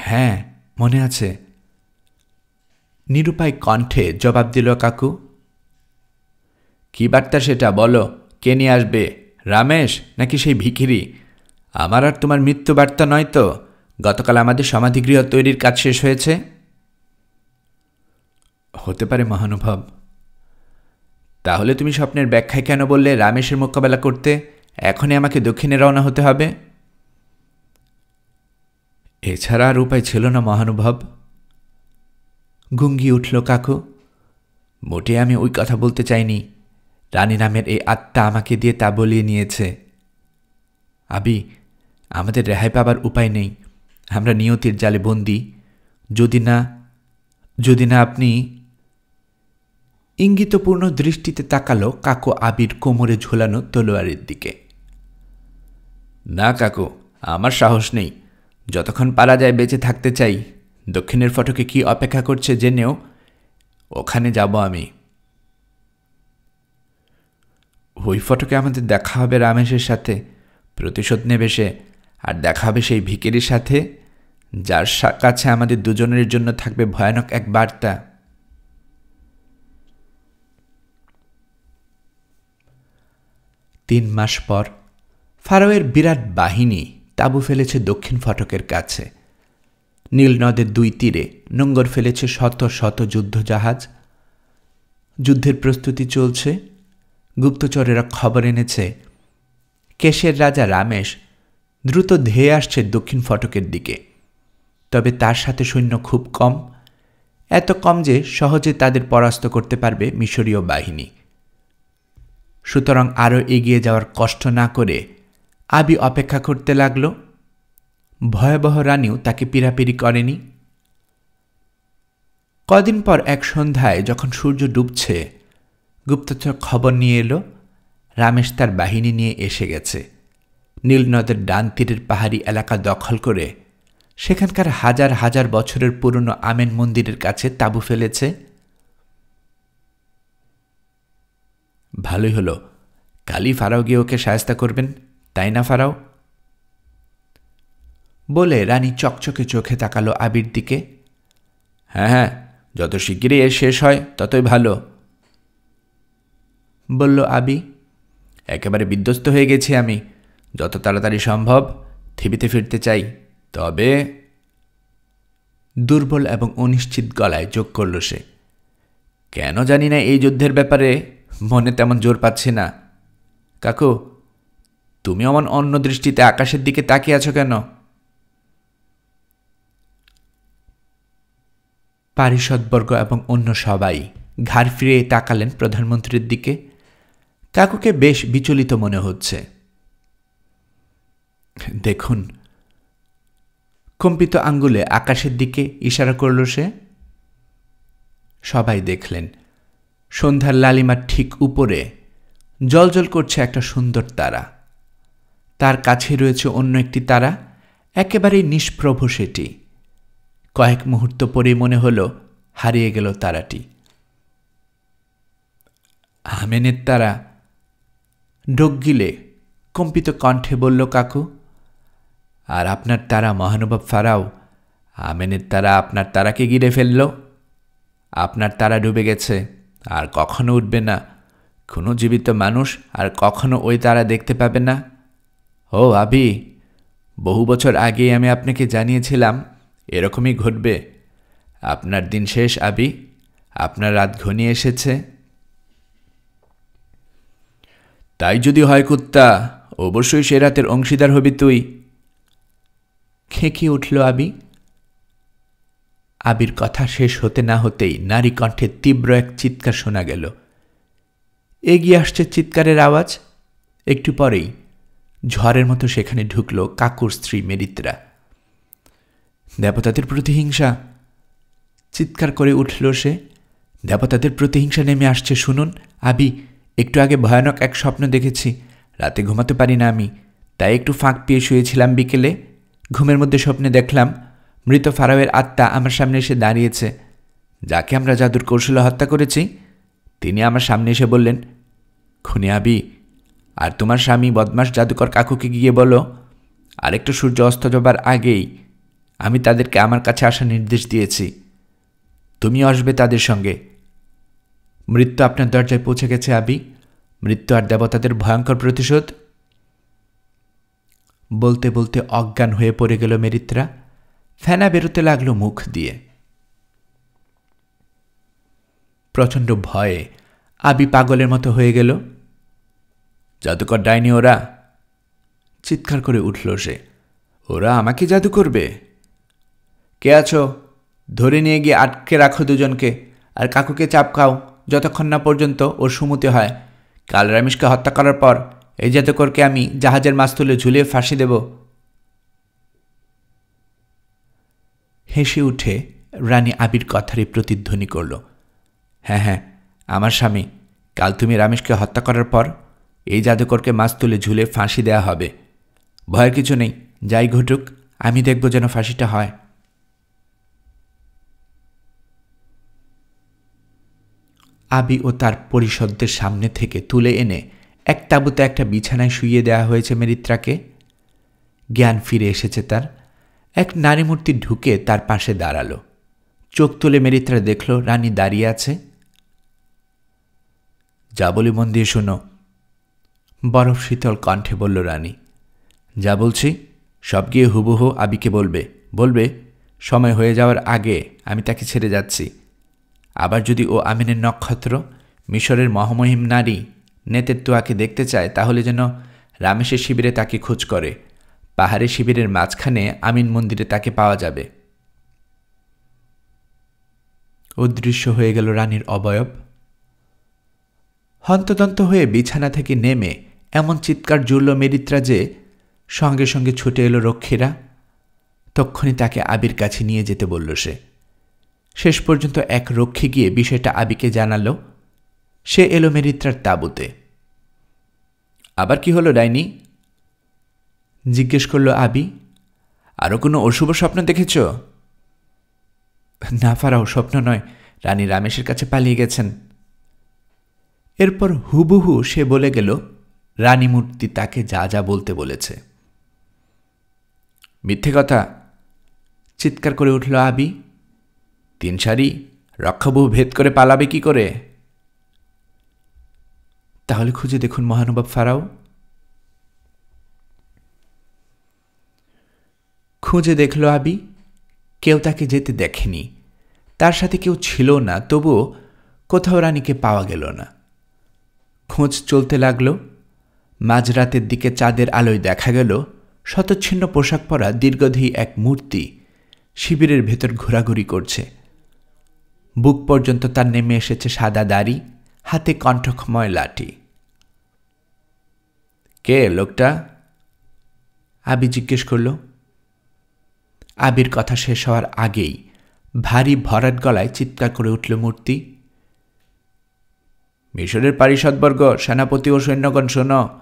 হ্যাঁ, মনে আছে, নিরুপায় কণ্ঠে জবাব দিল কাকু। কি বার্তা সেটা বলো? কে নিয়ে আসবে? রামেশ নাকি সেই ভিখিরি? আমার আর তোমার মৃত্যু বার্তা নয় তো? গতকাল আমাদের সমাধিগৃহ তৈরির কাজ শেষ হয়েছে। হতে পারে মহানুভব। তাহলে তুমি স্বপ্নের ব্যাখ্যায় কেন বললে রামেশের মোকাবেলা করতে এখনই আমাকে দক্ষিণে রওনা হতে হবে? এছাড়া আর উপায় ছিল না মহানুভব। গুঙ্গি উঠল কাকু। মোটে আমি ওই কথা বলতে চাইনি। রানী নামের এই আত্মা আমাকে দিয়ে তা বলিয়ে নিয়েছে। আবি, আমাদের রেহাই পাবার উপায় নেই। আমরা নিয়তির জালে বন্দী। যদি না আপনি। ইঙ্গিতপূর্ণ দৃষ্টিতে তাকালো কাকু আবির কোমরে ঝোলানো তলোয়ারের দিকে। না কাকু, আমার সাহস নেই। যতক্ষণ পারা যায় বেঁচে থাকতে চাই। দক্ষিণের ফটকে কি অপেক্ষা করছে জেনেও ওখানে যাব আমি। ওই ফটকে আমাদের দেখা হবে রামেশের সাথে। প্রতিশোধ নেবে সে, আর দেখা হবে সেই ভিখিরির সাথে, যার কাছে আমাদের দুজনের জন্য থাকবে ভয়ানক এক বার্তা। 3 মাস পর ফারাওয়ের বিরাট বাহিনী তাঁবু ফেলেছে দক্ষিণ ফটকের কাছে। নীল নদের 2 তীরে নোঙ্গর ফেলেছে শত শত যুদ্ধজাহাজ। যুদ্ধের প্রস্তুতি চলছে। গুপ্তচরেরা খবর এনেছে কেশের রাজা রামেশ দ্রুত ধেয়ে আসছে দক্ষিণ ফটকের দিকে। তবে তার সাথে সৈন্য খুব কম, এত কম যে সহজে তাদের পরাস্ত করতে পারবে মিশরীয় বাহিনী। সুতরাং আরও এগিয়ে যাওয়ার কষ্ট না করে আবি অপেক্ষা করতে লাগল। ভয়াবহ রানীও তাকে পীড়াপিড়ি করেনি। কদিন পর এক সন্ধ্যায় যখন সূর্য ডুবছে, গুপ্তচর খবর নিয়ে এলো রামেশ তার বাহিনী নিয়ে এসে গেছে। নীল নদের ডান তীরের পাহাড়ি এলাকা দখল করে সেখানকার হাজার হাজার বছরের পুরনো আমেন মন্দিরের কাছে তাঁবু ফেলেছে। ভালোই হলো, কালই ফারাও গিয়ে ওকে শায়েস্তা করবেন, তাই না ফারাও? বলে রানী চকচকে চোখে তাকালো আবির দিকে। হ্যাঁ হ্যাঁ, যত শিগগিরই এর শেষ হয় ততই ভালো, বলল আবি। একেবারে বিধ্বস্ত হয়ে গেছি আমি। যত তাড়াতাড়ি সম্ভব থিবিতে ফিরতে চাই। তবে দুর্বল এবং অনিশ্চিত গলায় যোগ করল সে, কেন জানি না এই যুদ্ধের ব্যাপারে মনে তেমন জোর পাচ্ছি না। কাকু, তুমি অমন অন্য দৃষ্টিতে আকাশের দিকে তাকিয়ে আছো কেন? পারিষদবর্গ এবং অন্য সবাই ঘাড় ফিরিয়ে তাকালেন প্রধানমন্ত্রীর দিকে। কাকুকে বেশ বিচলিত মনে হচ্ছে। দেখুন, কম্পিত আঙ্গুলে আকাশের দিকে ইশারা করল সে। সবাই দেখলেন সন্ধ্যার লালিমার ঠিক উপরে জ্বলজ্বল করছে একটা সুন্দর তারা। তার কাছে রয়েছে অন্য একটি তারা, একেবারেই নিষ্প্রভ সেটি। কয়েক মুহূর্ত পরে মনে হলো হারিয়ে গেল তারাটি। আমেনের তারা, ডোক গিলে কম্পিত কণ্ঠে বলল কাকু। আর আপনার তারা মহানুভব ফারাও, আমেনের তারা আপনার তারাকে ঘিরে ফেলল। আপনার তারা ডুবে গেছে, আর কখনো উঠবে না। কোনো জীবিত মানুষ আর কখনো ওই তারা দেখতে পাবে না। ও আবি, বহু বছর আগেই আমি আপনাকে জানিয়েছিলাম এরকমই ঘটবে। আপনার দিন শেষ আবি, আপনার রাত ঘনিয়ে এসেছে। তাই যদি হয় কুত্তা, অবশ্যই সে রাতের অংশীদার হবি তুই। খেঁকিয়ে উঠল আবি। আবির কথা শেষ হতে না হতেই নারী কণ্ঠে তীব্র এক চিৎকার শোনা গেল। এগিয়ে আসছে চিৎকারের আওয়াজ। একটু পরেই ঝড়ের মতো সেখানে ঢুকল কাকুর স্ত্রী মেরিত্রা। দেবতাদের প্রতিহিংসা! চিৎকার করে উঠল সে। দেবতাদের প্রতিহিংসা নেমে আসছে, শুনুন আবি। একটু আগে ভয়ানক এক স্বপ্ন দেখেছি। রাতে ঘুমাতে পারি না আমি, তাই একটু ফাঁক পেয়ে শুয়েছিলাম বিকেলে। ঘুমের মধ্যে স্বপ্নে দেখলাম মৃত ফারাওয়ের আত্মা আমার সামনে এসে দাঁড়িয়েছে। যাকে আমরা জাদুর কৌশলে হত্যা করেছি তিনি আমার সামনে এসে বললেন, খুনি আবি, আর তোমার স্বামী বদমাস জাদুকর কাকুকে গিয়ে বলো আরেকটু সূর্য অস্ত যাবার আগেই আমি তাদেরকে আমার কাছে আসার নির্দেশ দিয়েছি। তুমিও আসবে তাদের সঙ্গে। মৃত্যু আপনার দরজায় পৌঁছে গেছে আবি। মৃত্যু আর দেবতাদের ভয়ঙ্কর প্রতিশোধ। বলতে বলতে অজ্ঞান হয়ে পড়ে গেল মেরিত্রা। ফেনা বেরোতে লাগলো মুখ দিয়ে। প্রচণ্ড ভয়ে আবি পাগলের মতো হয়ে গেল। জাদুকর ডাইনি ওরা! চিৎকার করে উঠল সে। ওরা আমাকে জাদু করবে? কে আছো? ধরে নিয়ে গিয়ে আটকে রাখো দুজনকে, আর কাকুকে চাপকাও যতক্ষণ না পর্যন্ত ওর সুমতি হয়। কাল রামিশকে হত্যা করার পর এই জাদুকরকে আমি জাহাজের মাস্তুলে ঝুলিয়ে ফাঁসি দেব। হেসে উঠে রানী আবির কথারই প্রতিধ্বনি করল। হ্যাঁ হ্যাঁ, আমার স্বামী, কাল তুমি রামিশকে হত্যা করার পর এই জাদুকরকে মাস্তুলে ঝুলে ফাঁসি দেয়া হবে। ভয়ের কিছু নেই, যাই ঘটুক আমি দেখব যেন ফাঁসিটা হয়। আবি ও তার পরিষদদের সামনে থেকে তুলে এনে এক তাঁবুতে একটা বিছানায় শুইয়ে দেওয়া হয়েছে মেরিত্রাকে। জ্ঞান ফিরে এসেছে তার। এক নারী মূর্তি ঢুকে তার পাশে দাঁড়ালো। চোখ তুলে মেরিত্রা দেখল রানী দাঁড়িয়ে আছে। যা বলি মন দিয়ে শোনো, বরফ শীতল কণ্ঠে বলল রানী। যা বলছি সব গিয়ে হুবহু আবিকে বলবে। বলবে সময় হয়ে যাওয়ার আগে আমি তাকে ছেড়ে যাচ্ছি। আবার যদি ও আমিনের নক্ষত্র, মিশরের মহামহিম নারী নেতেত্তুয়াকে দেখতে চায়, তাহলে যেন রামেশের শিবিরে তাকে খোঁজ করে। পাহাড়ি শিবিরের মাঝখানে আমিন মন্দিরে তাকে পাওয়া যাবে। অদৃশ্য হয়ে গেল রানীর অবয়ব। হন্তদন্ত হয়ে বিছানা থেকে নেমে এমন চিৎকার জুড়ল মেরিত্রা যে সঙ্গে সঙ্গে ছুটে এলো রক্ষীরা। তক্ষুনি তাকে আবির কাছে নিয়ে যেতে বলল সে। শেষ পর্যন্ত এক রক্ষী গিয়ে বিষয়টা আবিকে জানালো। সে এলো মেরিত্রার তাঁবুতে। আবার কি হলো ডাইনি? জিজ্ঞেস করল আবি। আরও কোনো অশুভ স্বপ্ন দেখেছ? না ফারাও, স্বপ্ন নয়, রানী রামেশের কাছে পালিয়ে গেছেন। এরপর হুবহু সে বলে গেল রানী মূর্তি তাকে যা যা বলতে বলেছে। মিথ্যে কথা! চিৎকার করে উঠল আবি। তিন সারি রক্ষাবহু ভেদ করে পালাবে কি করে? তাহলে খুঁজে দেখুন মহানুভব ফারাও। খুঁজে দেখল আবি। কেউ তাকে যেতে দেখেনি, তার সাথে কেউ ছিল না, তবুও কোথাও রানীকে পাওয়া গেল না। খোঁজ চলতে লাগল। মাঝরাতের দিকে চাঁদের আলোয় দেখা গেল শতচ্ছিন্ন পোশাক পরা দীর্ঘদেহী এক মূর্তি শিবিরের ভেতর ঘোরাঘুরি করছে। বুক পর্যন্ত তার নেমে এসেছে সাদা দাড়ি, হাতে কণ্ঠময় লাঠি। কে লোকটা? আবি জিজ্ঞেস করল। আবির কথা শেষ হওয়ার আগেই ভারী ভরাট গলায় চিৎকার করে উঠল মূর্তি। মিশরের পারিষদবর্গ, সেনাপতি ও সৈন্যগণ শোনো,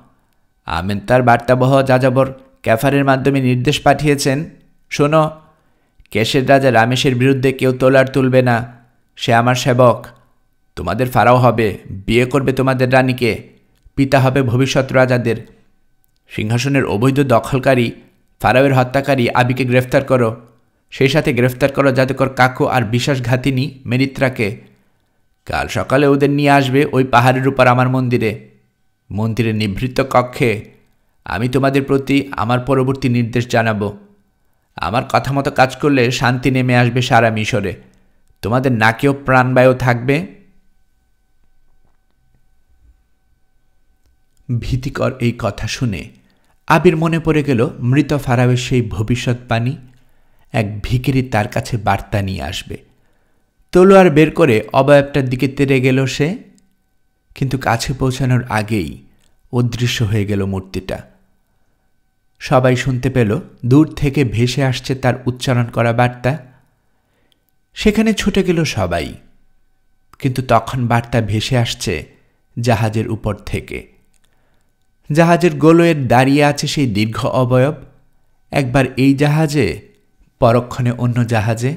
আমিন তার বার্তাবহ যাযাবর ক্যাফারের মাধ্যমে নির্দেশ পাঠিয়েছেন। শোনো, কেশের রাজা রামেশের বিরুদ্ধে কেউ তোলার তুলবে না। সে আমার সেবক। তোমাদের ফারাও হবে, বিয়ে করবে তোমাদের রানীকে, পিতা হবে ভবিষ্যৎ রাজাদের। সিংহাসনের অবৈধ দখলকারী ফারাওয়ের হত্যাকারী আবিকে গ্রেফতার করো। সেই সাথে গ্রেফতার করো জাদুকর কাকু আর বিশ্বাসঘাতিনী মেরিত্রাকে। কাল সকালে ওদের নিয়ে আসবে ওই পাহাড়ের উপর আমার মন্দিরে। মন্দিরের নিভৃত কক্ষে আমি তোমাদের প্রতি আমার পরবর্তী নির্দেশ জানাব। আমার কথা মতো কাজ করলে শান্তি নেমে আসবে সারা মিশরে। তোমাদের নাকেও প্রাণবায়ু থাকবে। ভীতিকর এই কথা শুনে আবির মনে পড়ে গেল মৃত ফারাওয়ের সেই ভবিষ্যৎবাণী, এক ভিখিরি তার কাছে বার্তা নিয়ে আসবে। তলোয়ার বের করে অবয়বটার দিকে তেড়ে গেল সে, কিন্তু কাছে পৌঁছানোর আগেই অদৃশ্য হয়ে গেল মূর্তিটা। সবাই শুনতে পেল দূর থেকে ভেসে আসছে তার উচ্চারণ করা বার্তা। সেখানে ছুটে গেল সবাই, কিন্তু তখন বার্তা ভেসে আসছে জাহাজের উপর থেকে। জাহাজের গোলয়ের দাঁড়িয়ে আছে সেই দীর্ঘ অবয়ব, একবার এই জাহাজে, পরক্ষণে অন্য জাহাজে।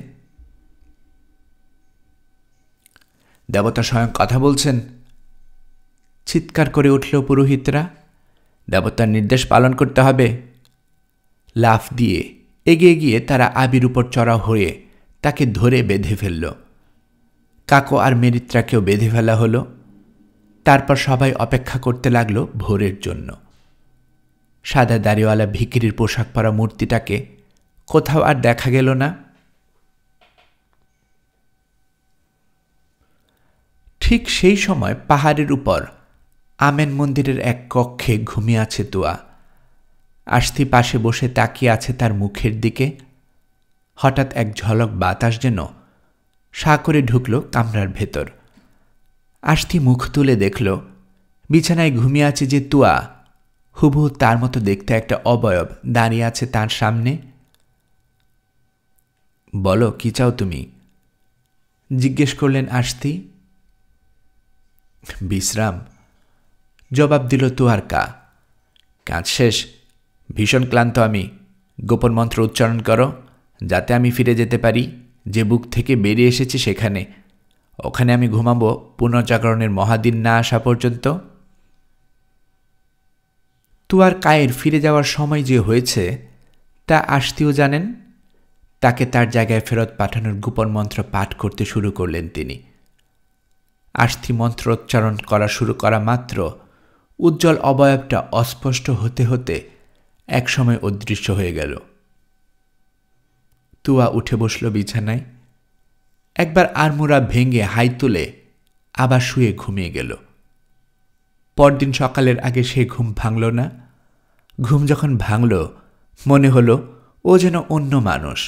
দেবতা স্বয়ং কথা বলছেন, চিৎকার করে উঠল পুরোহিতরা। দেবতার নির্দেশ পালন করতে হবে। লাফ দিয়ে এগিয়ে গিয়ে তারা আবির উপর চড়াও হয়ে তাকে ধরে বেঁধে ফেলল। কাকো আর মেরিত্রাকেও বেঁধে ফেলা হলো। তারপর সবাই অপেক্ষা করতে লাগল ভোরের জন্য। সাদা দাড়িওয়ালা ভিখিরির পোশাক পরা মূর্তিটাকে কোথাও আর দেখা গেল না। ঠিক সেই সময় পাহাড়ের উপর আমেন মন্দিরের এক কক্ষে ঘুমিয়ে আছে তুয়া। আস্তি পাশে বসে তাকিয়ে আছে তার মুখের দিকে। হঠাৎ এক ঝলক বাতাস যেন সা করে ঢুকল কামরার ভেতর। আস্তি মুখ তুলে দেখল বিছানায় ঘুমিয়ে আছে যে তুয়া, হুবহু তার মতো দেখতে একটা অবয়ব দাঁড়িয়ে আছে তার সামনে। বলো, কি চাও তুমি? জিজ্ঞেস করলেন আস্তি। বিশ্রাম, জবাব দিল তুয়ার কা। কাজ শেষ, ভীষণ ক্লান্ত আমি। গোপন মন্ত্র উচ্চারণ করো, যাতে আমি ফিরে যেতে পারি যে বুক থেকে বেরিয়ে এসেছি সেখানে। ওখানে আমি ঘুমাবো পুনর্জাগরণের মহাদিন না আসা পর্যন্ত। তুয়ার কায়ের ফিরে যাওয়ার সময় যে হয়েছে তা আস্তিও জানেন। তাকে তার জায়গায় ফেরত পাঠানোর গোপন মন্ত্র পাঠ করতে শুরু করলেন তিনি। আস্তি মন্ত্রোচ্চারণ করা শুরু করা মাত্র উজ্জ্বল অবয়বটা অস্পষ্ট হতে হতে একসময় অদৃশ্য হয়ে গেল। তুয়া উঠে বসল বিছানায়। একবার আড়মোড়া ভেঙে হাই তুলে আবার শুয়ে ঘুমিয়ে গেল। পরদিন সকালের আগে সে ঘুম ভাঙল না। ঘুম যখন ভাঙল, মনে হলো ও যেন অন্য মানুষ।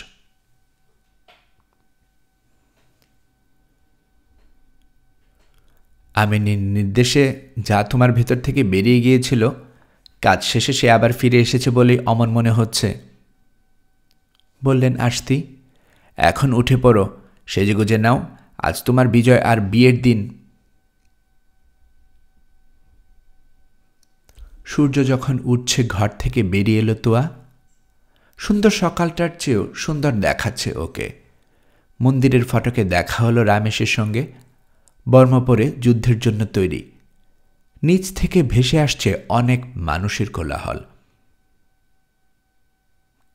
আমিনের নির্দেশে যা তোমার ভেতর থেকে বেরিয়ে গিয়েছিল, কাজ শেষে সে আবার ফিরে এসেছে বলেই অমন মনে হচ্ছে, বললেন আস্তি। এখন উঠে পড়ো, সেজেগুজে নাও, আজ তোমার বিজয় আর বিয়ের দিন। সূর্য যখন উঠছে ঘর থেকে বেরিয়ে এলো তুয়া। সুন্দর সকালটার চেয়েও সুন্দর দেখাচ্ছে ওকে। মন্দিরের ফটকে দেখা হলো রামেশের সঙ্গে। বর্ম পরে যুদ্ধের জন্য তৈরি। নিচ থেকে ভেসে আসছে অনেক মানুষের কোলাহল।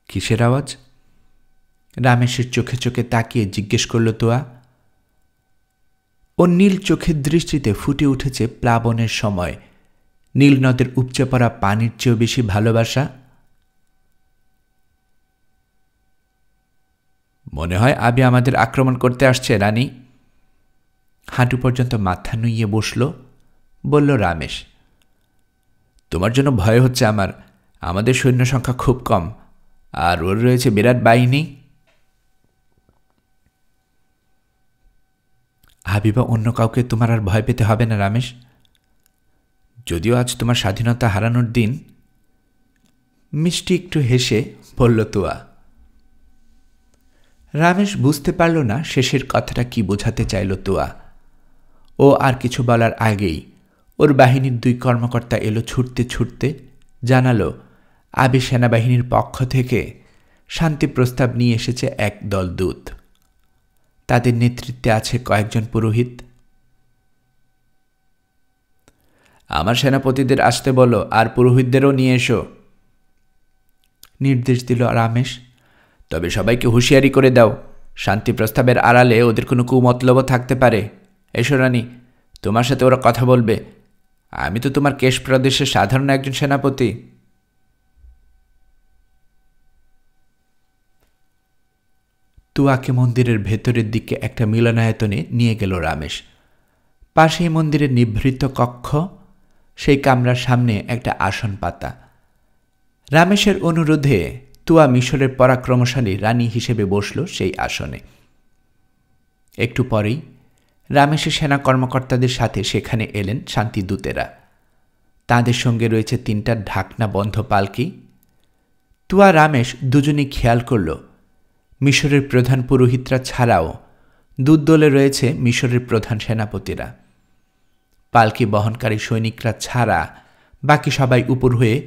কিসের আওয়াজ? রামেশের চোখে চোখে তাকিয়ে জিজ্ঞেস করল তুয়া। ও নীল চোখের দৃষ্টিতে ফুটে উঠেছে প্লাবনের সময় নীল নদের উপচে পড়া পানির চেয়েও বেশি ভালোবাসা। মনে হয় আবি আমাদের আক্রমণ করতে আসছে রানী। হাঁটু পর্যন্ত মাথা নুইয়ে বসল, বলল রামেশ। তোমার জন্য ভয় হচ্ছে আমার। আমাদের সৈন্য সংখ্যা খুব কম, আর ওর রয়েছে বিরাট বাহিনী। হাবিবা, অন্য কাউকে তোমার আর ভয় পেতে হবে না রামেশ। যদিও আজ তোমার স্বাধীনতা হারানোর দিন। মিষ্টি একটু হেসে বলল তুয়া। রামেশ বুঝতে পারল না শেষের কথাটা কি বোঝাতে চাইল তুয়া। ও আর কিছু বলার আগেই ওর বাহিনীর 2 কর্মকর্তা এলো ছুটতে ছুটতে, জানালো আবি সেনাবাহিনীর পক্ষ থেকে শান্তি প্রস্তাব নিয়ে এসেছে এক দল দূত। তাদের নেতৃত্বে আছে কয়েকজন পুরোহিত। আমার সেনাপতিদের আসতে বলো, আর পুরোহিতদেরও নিয়ে এসো, নির্দেশ দিল রামেশ। তবে সবাইকে হুঁশিয়ারি করে দাও, শান্তি প্রস্তাবের আড়ালে ওদের কোনো কুমতলব থাকতে পারে। এসো রানী, তোমার সাথে ওরা কথা বলবে। আমি তো তোমার কেশ প্রদেশের সাধারণ একজন সেনাপতি। তুয়াকে মন্দিরের ভেতরের দিকে একটা মিলনায়তনে নিয়ে গেল রমেশ। পাশেই মন্দিরের নিভৃত কক্ষ, সেই কামরার সামনে একটা আসন পাতা। রমেশের অনুরোধে তুয়া মিশরের পরাক্রমশালী রানী হিসেবে বসল সেই আসনে। একটু পরেই রমেশের সেনা কর্মকর্তাদের সাথে সেখানে এলেন শান্তিদূতেরা। তাঁদের সঙ্গে রয়েছে 3টা ঢাকনা বন্ধ পালকি। তুয়া রমেশ দুজনেই খেয়াল করল মিশরের প্রধান পুরোহিতরা ছাড়াও দুদলে রয়েছে মিশরের প্রধান সেনাপতিরা। পালকি বহনকারী সৈনিকরা ছাড়া বাকি সবাই উপর হয়ে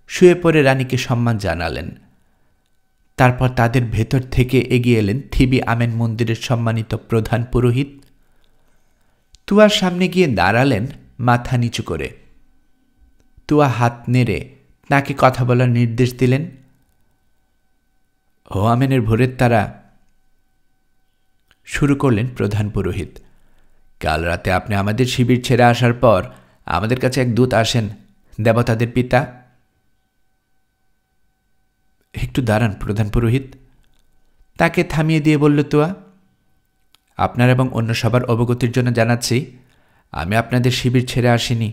শুয়ে পড়ে রানীকে সম্মান জানালেন। তারপর তাদের ভেতর থেকে এগিয়ে এলেন থিবি আমেন মন্দিরের সম্মানিত প্রধান পুরোহিত। তুয়ার সামনে গিয়ে দাঁড়ালেন মাথা নিচু করে। তুয়া হাত নেড়ে তাকে কথা বলার নির্দেশ দিলেন। ও আমেনের ভোরের তারা, শুরু করলেন প্রধান পুরোহিত। কাল রাতে আপনি আমাদের শিবির ছেড়ে আসার পর আমাদের কাছে এক দূত আসেন, দেবতাদের পিতা। একটু দাঁড়ান প্রধান পুরোহিত, তাকে থামিয়ে দিয়ে বলল তুয়া। আপনার এবং অন্য সবার অবগতির জন্য জানাচ্ছি, আমি আপনাদের শিবির ছেড়ে আসিনি।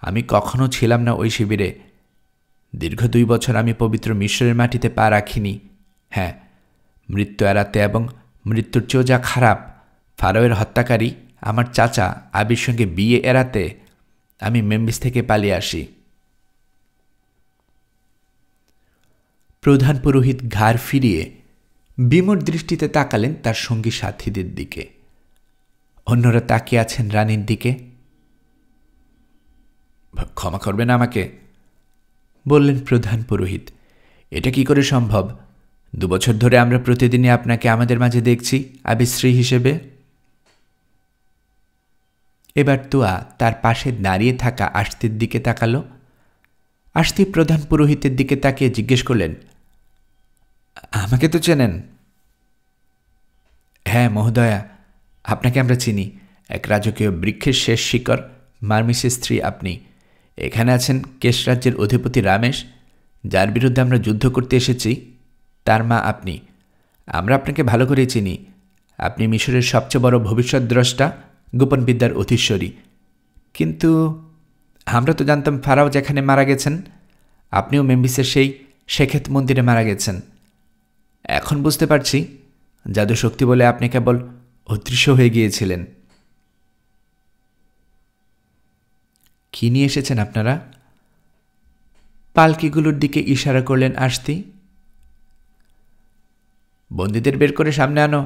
আমি কখনো ছিলাম না ওই শিবিরে। দীর্ঘ 2 বছর আমি পবিত্র মিশরের মাটিতে পা রাখিনি। হ্যাঁ, মৃত্যু এড়াতে এবং মৃত্যুর চেয়েও যা খারাপ, ফারাওয়ের হত্যাকারী আমার চাচা আবির সঙ্গে বিয়ে এড়াতে আমি মেম্বিস থেকে পালিয়ে আসি। প্রধান পুরোহিত ঘাড় ফিরিয়ে বিমূঢ় দৃষ্টিতে তাকালেন তার সঙ্গী সাথীদের দিকে। অন্যরা তাকিয়ে আছেন রানীর দিকে। ক্ষমা করবেন আমাকে, বললেন প্রধান পুরোহিত। এটা কি করে সম্ভব? 2 বছর ধরে আমরা প্রতিদিনই আপনাকে আমাদের মাঝে দেখছি আবির স্ত্রী হিসেবে। এবার তুয়া তার পাশে দাঁড়িয়ে থাকা আশতির দিকে তাকালো। আশতি প্রধান পুরোহিতের দিকে তাকিয়ে জিজ্ঞেস করলেন, আমাকে তো চেনেন? হ্যাঁ মহোদয়া, আপনাকে আমরা চিনি। এক রাজকীয় বৃক্ষের শেষ শিকড় মার্মিসের স্ত্রী আপনি। এখানে আছেন কেশ রাজ্যের অধিপতি রমেশ, যার বিরুদ্ধে আমরা যুদ্ধ করতে এসেছি, তার মা আপনি। আমরা আপনাকে ভালো করেই চিনি। আপনি মিশরের সবচেয়ে বড় ভবিষ্যৎ দ্রষ্টা, গোপন বিদ্যার অধীশ্বরী। কিন্তু আমরা তো জানতাম ফারাও যেখানে মারা গেছেন, আপনিও মেম্বিসের সেই শেখেত মন্দিরে মারা গেছেন। এখন বুঝতে পারছি, জাদু শক্তি বলে আপনি কেবল অদৃশ্য হয়ে গিয়েছিলেন। কি নিয়ে এসেছেন আপনারা? পালকিগুলোর দিকে ইশারা করলেন আশতি। বন্দীদের বের করে সামনে আনো,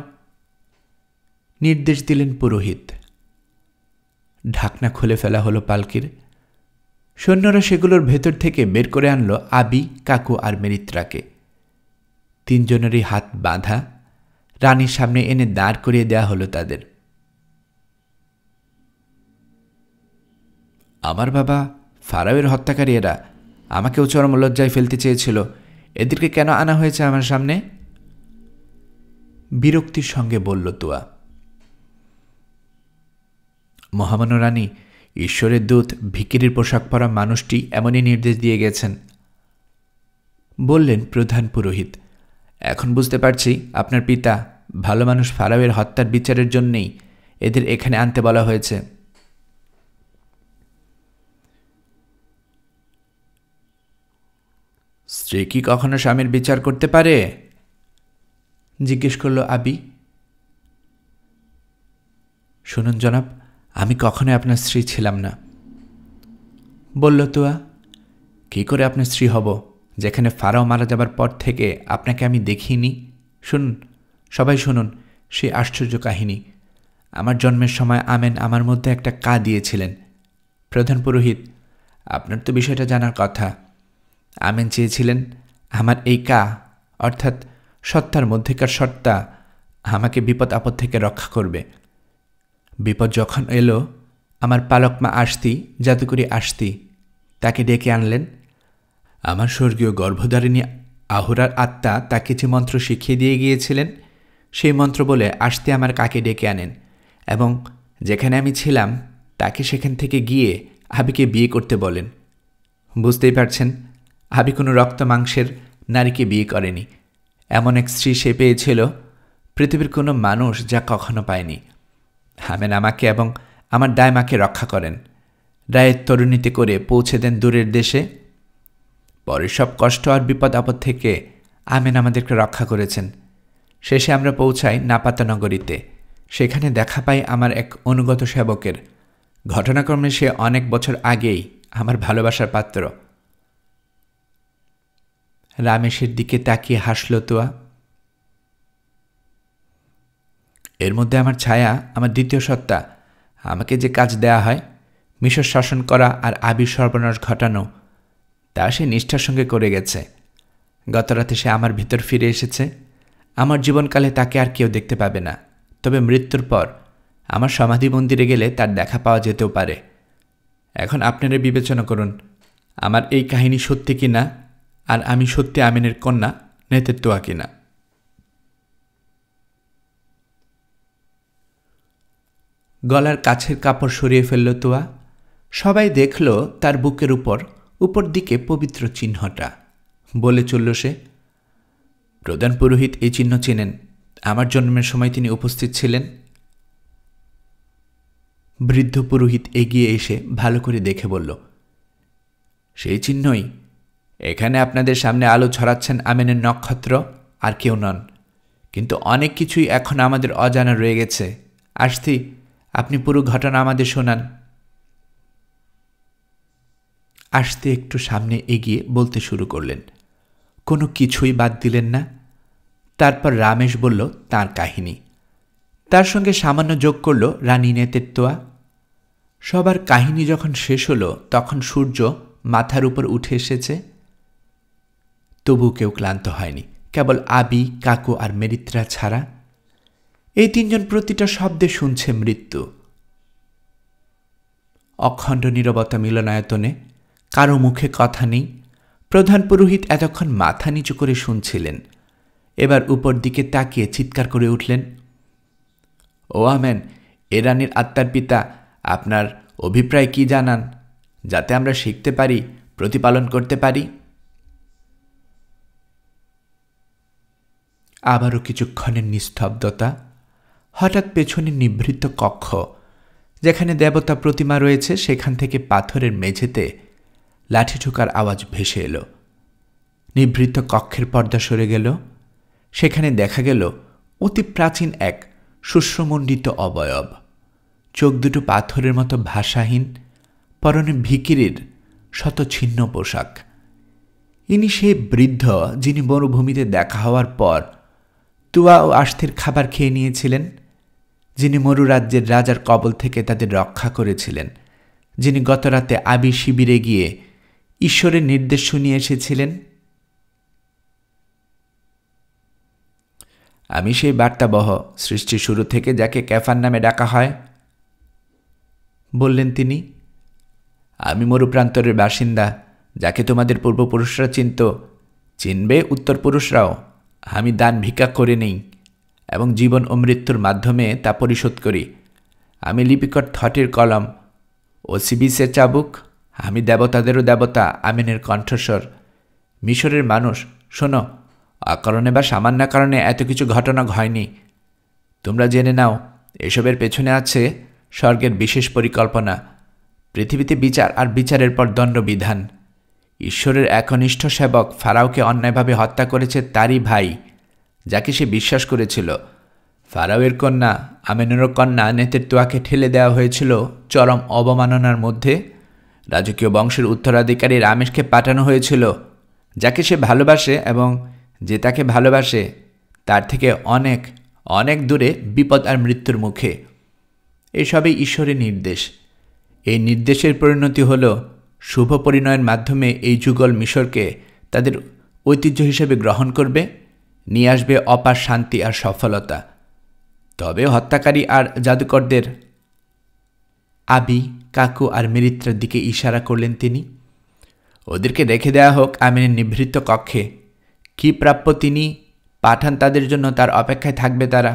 নির্দেশ দিলেন পুরোহিত। ঢাকনা খুলে ফেলা হলো পালকির। সৈন্যরা সেগুলোর ভেতর থেকে বের করে আনলো আবি, কাকু আর মেরিত্রাকে। 3 জনেরই হাত বাঁধা। রানীর সামনে এনে দাঁড় করিয়ে দেয়া হলো তাদের। আমার বাবা ফারাওয়ের হত্যাকারী এরা, আমাকেও চরম লজ্জায় ফেলতে চেয়েছিল। এদেরকে কেন আনা হয়েছে আমার সামনে? বিরক্তির সঙ্গে বলল তুয়া। মহামান্য রানী, ঈশ্বরের দূত ভিখিরির পোশাক পরা মানুষটি এমনই নির্দেশ দিয়ে গেছেন, বললেন প্রধান পুরোহিত। এখন বুঝতে পারছি আপনার পিতা ভালো মানুষ ফারাওয়ের হত্যার বিচারের জন্যেই এদের এখানে আনতে বলা হয়েছে। স্ত্রী কি কখনো স্বামীর বিচার করতে পারে? জিজ্ঞেস করল আবি। শুনুন জনাব, আমি কখনোই আপনার স্ত্রী ছিলাম না, বলল তুয়া। কি করে আপনার স্ত্রী হব, যেখানে ফারাও মারা যাবার পর থেকে আপনাকে আমি দেখিনি? শুনুন, সবাই শুনুন সেই আশ্চর্য কাহিনী। আমার জন্মের সময় আমেন আমার মধ্যে একটা কা দিয়েছিলেন। প্রধান পুরোহিত, আপনার তো বিষয়টা জানার কথা। আমেন চেয়েছিলেন আমার এই কা, অর্থাৎ সত্তার মধ্যেকার সত্তা, আমাকে বিপদ আপদ থেকে রক্ষা করবে। বিপদ যখন এলো, আমার পালক মা আশতি, জাদুকরি আশতি, তাকে ডেকে আনলেন। আমার স্বর্গীয় গর্ভধারিণী আহুরার আত্মা তাকে যে মন্ত্র শিখিয়ে দিয়ে গিয়েছিলেন, সেই মন্ত্র বলে আশতি আমার কাকে ডেকে আনেন এবং যেখানে আমি ছিলাম তাকে সেখান থেকে গিয়ে আবিকে বিয়ে করতে বলেন। বুঝতেই পারছেন, আবি কোনো রক্ত মাংসের নারীকে বিয়ে করেনি। এমন এক স্ত্রী সে পেয়েছিল পৃথিবীর কোনো মানুষ যা কখনো পায়নি। আমেন আমাকে এবং আমার দাইমাকে রক্ষা করেন, রায়ের তরুণীতে করে পৌঁছে দেন দূরের দেশে। পরে সব কষ্ট আর বিপদ আপদ থেকে আমেন আমাদেরকে রক্ষা করেছেন। শেষে আমরা পৌঁছাই নাপাতা নগরীতে। সেখানে দেখা পাই আমার এক অনুগত সেবকের। ঘটনাক্রমে সে অনেক বছর আগেই আমার ভালোবাসার পাত্র। রামেশের দিকে তাকিয়ে হাসল তুয়া। এর মধ্যে আমার ছায়া, আমার দ্বিতীয় সত্তা, আমাকে যে কাজ দেয়া হয়, মিশর শাসন করা আর আবির সর্বনাশ ঘটানো, তা সে নিষ্ঠার সঙ্গে করে গেছে। গতরাতে সে আমার ভিতর ফিরে এসেছে। আমার জীবনকালে তাকে আর কেউ দেখতে পাবে না, তবে মৃত্যুর পর আমার সমাধি মন্দিরে গেলে তার দেখা পাওয়া যেতেও পারে। এখন আপনারা বিবেচনা করুন, আমার এই কাহিনী সত্যি কিনা, আর আমি সত্যি আমিনের কন্যা নেতৃত্বা কিনা। গলার কাছের কাপড় সরিয়ে ফেলল তুয়া। সবাই দেখল তার বুকের উপর দিকে পবিত্র চিহ্নটা। বলে চলল সে, প্রধান পুরোহিত এই চিহ্ন চেনেন। আমার জন্মের সময় তিনি উপস্থিত ছিলেন। বৃদ্ধ পুরোহিত এগিয়ে এসে ভালো করে দেখে বলল, সেই চিহ্নই। এখানে আপনাদের সামনে আলো ছড়াচ্ছেন আমিনের নক্ষত্র, আর কেউ নন। কিন্তু অনেক কিছুই এখন আমাদের অজানা রয়ে গেছে। আসছি, আপনি পুরো ঘটনা আমাদের শোনান। আসতে একটু সামনে এগিয়ে বলতে শুরু করলেন, কোনো কিছুই বাদ দিলেন না। তারপর রামেশ বলল তার কাহিনী। তার সঙ্গে সামান্য যোগ করল রানী নেতৃত্বা। সবার কাহিনী যখন শেষ হলো তখন সূর্য মাথার উপর উঠে এসেছে। তবু কেউ ক্লান্ত হয়নি, কেবল আবি, কাকু আর মেরিত্রা ছাড়া। এই তিনজন প্রতিটা শব্দে শুনছে মৃত্যু। অখণ্ড নীরবতা মিলনায়তনে, কারো মুখে কথা নেই। প্রধান পুরোহিত এতক্ষণ মাথা নিচু করে শুনছিলেন। এবার উপর দিকে তাকিয়ে চিৎকার করে উঠলেন, ও আমেন, এ রানীর আত্মার পিতা, আপনার অভিপ্রায় কি জানান, যাতে আমরা শিখতে পারি, প্রতিপালন করতে পারি। আবারও কিছুক্ষণের নিস্তব্ধতা। হঠাৎ পেছনে নিভৃত কক্ষ, যেখানে দেবতা প্রতিমা রয়েছে, সেখান থেকে পাথরের মেঝেতে লাঠি ঠোকার আওয়াজ ভেসে এলো। নিভৃত কক্ষের পর্দা সরে গেল। সেখানে দেখা গেল অতি প্রাচীন এক শুশ্রমণ্ডিত অবয়ব। চোখ দুটো পাথরের মতো ভাষাহীন, পরনে ভিখিরির শতছিন্ন পোশাক। ইনি সেই বৃদ্ধ যিনি মরুভূমিতে দেখা হওয়ার পর তুয়া ও আস্তের খাবার খেয়ে নিয়েছিলেন, যিনি মরুরাজ্যের রাজার কবল থেকে তাদের রক্ষা করেছিলেন, যিনি গতরাতে আবি শিবিরে গিয়ে ঈশ্বরের নির্দেশ শুনিয়ে এসেছিলেন। আমি সেই বার্তাবহ, সৃষ্টির শুরু থেকে যাকে ক্যাফার নামে ডাকা হয়, বললেন তিনি। আমি মরুপ্রান্তরের বাসিন্দা, যাকে তোমাদের পূর্বপুরুষরা চিনবে উত্তর পুরুষরাও। আমি দান ভিক্ষা করে নেই এবং জীবন ও মৃত্যুর মাধ্যমে তা পরিশোধ করি। আমি লিপিকর থটের কলম, ওসিবিসের চাবুক। আমি দেবতাদেরও দেবতা, আমিনের কণ্ঠস্বর। মিশরের মানুষ, শোনো, অকারণে বা সামান্য কারণে এত কিছু ঘটনা হয়নি। তোমরা জেনে নাও, এসবের পেছনে আছে স্বর্গের বিশেষ পরিকল্পনা। পৃথিবীতে বিচার আর বিচারের পর দণ্ডবিধান। ঈশ্বরের একনিষ্ঠ সেবক ফারাওকে অন্যায়ভাবে হত্যা করেছে তারই ভাই, যাকে সে বিশ্বাস করেছিল। ফারাওয়ের কন্যা, আমেনেরও কন্যা নেতৃত্বাকে ঠেলে দেওয়া হয়েছিল চরম অবমাননার মধ্যে। রাজকীয় বংশের উত্তরাধিকারী রামেশকে পাঠানো হয়েছিল, যাকে সে ভালোবাসে, এবং যে তাকে ভালোবাসে তার থেকে অনেক অনেক দূরে বিপদ আর মৃত্যুর মুখে। এসবই ঈশ্বরের নির্দেশ। এই নির্দেশের পরিণতি হল শুভ পরিণয়ের মাধ্যমে এই যুগল মিশরকে তাদের ঐতিহ্য হিসেবে গ্রহণ করবে, নিয়ে আসবে অপার শান্তি আর সফলতা। তবে হত্যাকারী আর জাদুকরদের, আবি, কাকু আর মেরিত্রার দিকে ইশারা করলেন তিনি, ওদেরকে রেখে দেয়া হোক আমিনের নিভৃত কক্ষে। কি প্রাপ্য তিনি পাঠান তাদের জন্য, তার অপেক্ষায় থাকবে তারা।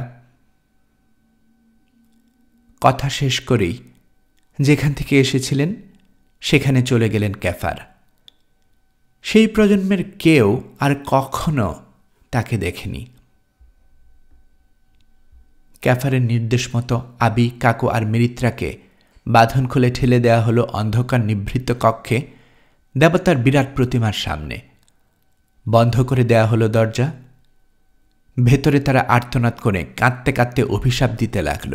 কথা শেষ করেই যেখান থেকে এসেছিলেন সেখানে চলে গেলেন ক্যাফার। সেই প্রজন্মের কেউ আর কখনো তাকে দেখেনি। ক্যাফারের নির্দেশ মতো আবি, কাকু আর মিরিত্রাকে বাঁধন খুলে ঠেলে দেয়া হলো অন্ধকার নিভৃত কক্ষে দেবতার বিরাট প্রতিমার সামনে। বন্ধ করে দেয়া হলো দরজা। ভেতরে তারা আর্তনাদ করে কাঁদতে কাঁদতে অভিশাপ দিতে লাগল।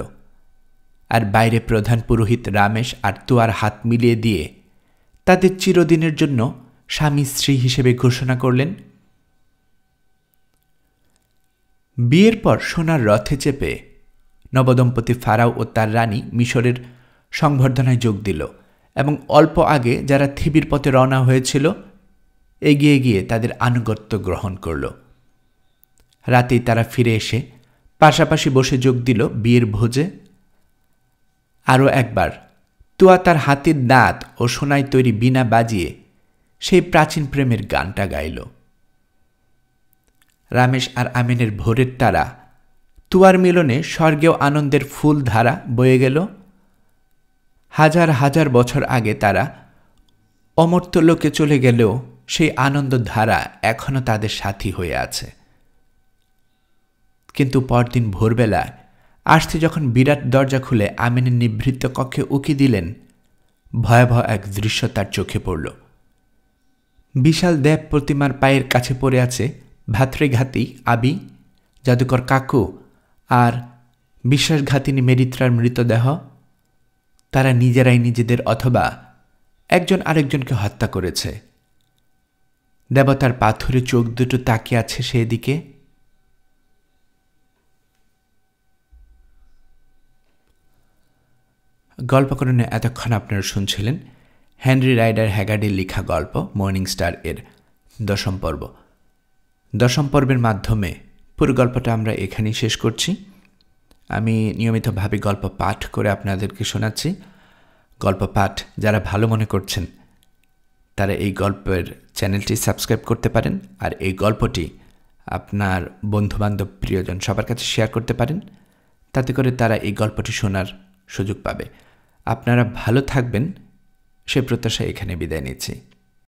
আর বাইরে প্রধান পুরোহিত রামেশ আর তুয়ার হাত মিলিয়ে দিয়ে তাদের চিরদিনের জন্য স্বামী স্ত্রী হিসেবে ঘোষণা করলেন। বিয়ের পর সোনার রথে চেপে নবদম্পতি ফারাও ও তার রানী মিশরের সংবর্ধনায় যোগ দিল এবং অল্প আগে যারা থিবির পথে রওনা হয়েছিল এগিয়ে গিয়ে তাদের আনুগত্য গ্রহণ করল। রাতেই তারা ফিরে এসে পাশাপাশি বসে যোগ দিল বিয়ের ভোজে। আরও একবার তুয়া তার হাতির দাঁত ও সোনায় তৈরি বীণা বাজিয়ে সেই প্রাচীন প্রেমের গানটা গাইল। রামেশ আর আমিনের ভোরের তারা তুয়ার মিলনে স্বর্গেও আনন্দের ফুল ধারা বয়ে গেল। হাজার হাজার বছর আগে তারা অমর্ত্যলোকে চলে গেলেও সেই আনন্দ ধারা এখনো তাদের সাথী হয়ে আছে। কিন্তু পরদিন ভোরবেলায় আসতে যখন বিরাট দরজা খুলে আমিনের নিভৃত কক্ষে উকি দিলেন, ভয়াবহ এক দৃশ্য তার চোখে পড়ল। বিশাল দেব প্রতিমার পায়ের কাছে পড়ে আছে ভাতৃঘাতী আবি, জাদুকর কাকু আর বিশ্বাসঘাতিনী মেরিত্রার মৃতদেহ। তারা নিজেরাই নিজেদের অথবা একজন আরেকজনকে হত্যা করেছে। দেবতার পাথরে চোখ দুটো তাকিয়ে আছে সেদিকে। গল্পকরণে এতক্ষণ আপনারা শুনছিলেন হেনরি রাইডার হ্যাগার্ডের লেখা গল্প মর্নিং স্টার এর 10ম পর্ব। 10ম পর্বের মাধ্যমে পুরো গল্পটা আমরা এখানেই শেষ করছি। আমি নিয়মিতভাবে গল্প পাঠ করে আপনাদেরকে শোনাচ্ছি। গল্প পাঠ যারা ভালো মনে করছেন তারা এই গল্পের চ্যানেলটি সাবস্ক্রাইব করতে পারেন, আর এই গল্পটি আপনার বন্ধুবান্ধব প্রিয়জন সবার কাছে শেয়ার করতে পারেন। তাতে করে তারা এই গল্পটি শোনার সুযোগ পাবে। আপনারা ভালো থাকবেন সে প্রত্যাশা এখানে বিদায় নিচ্ছি।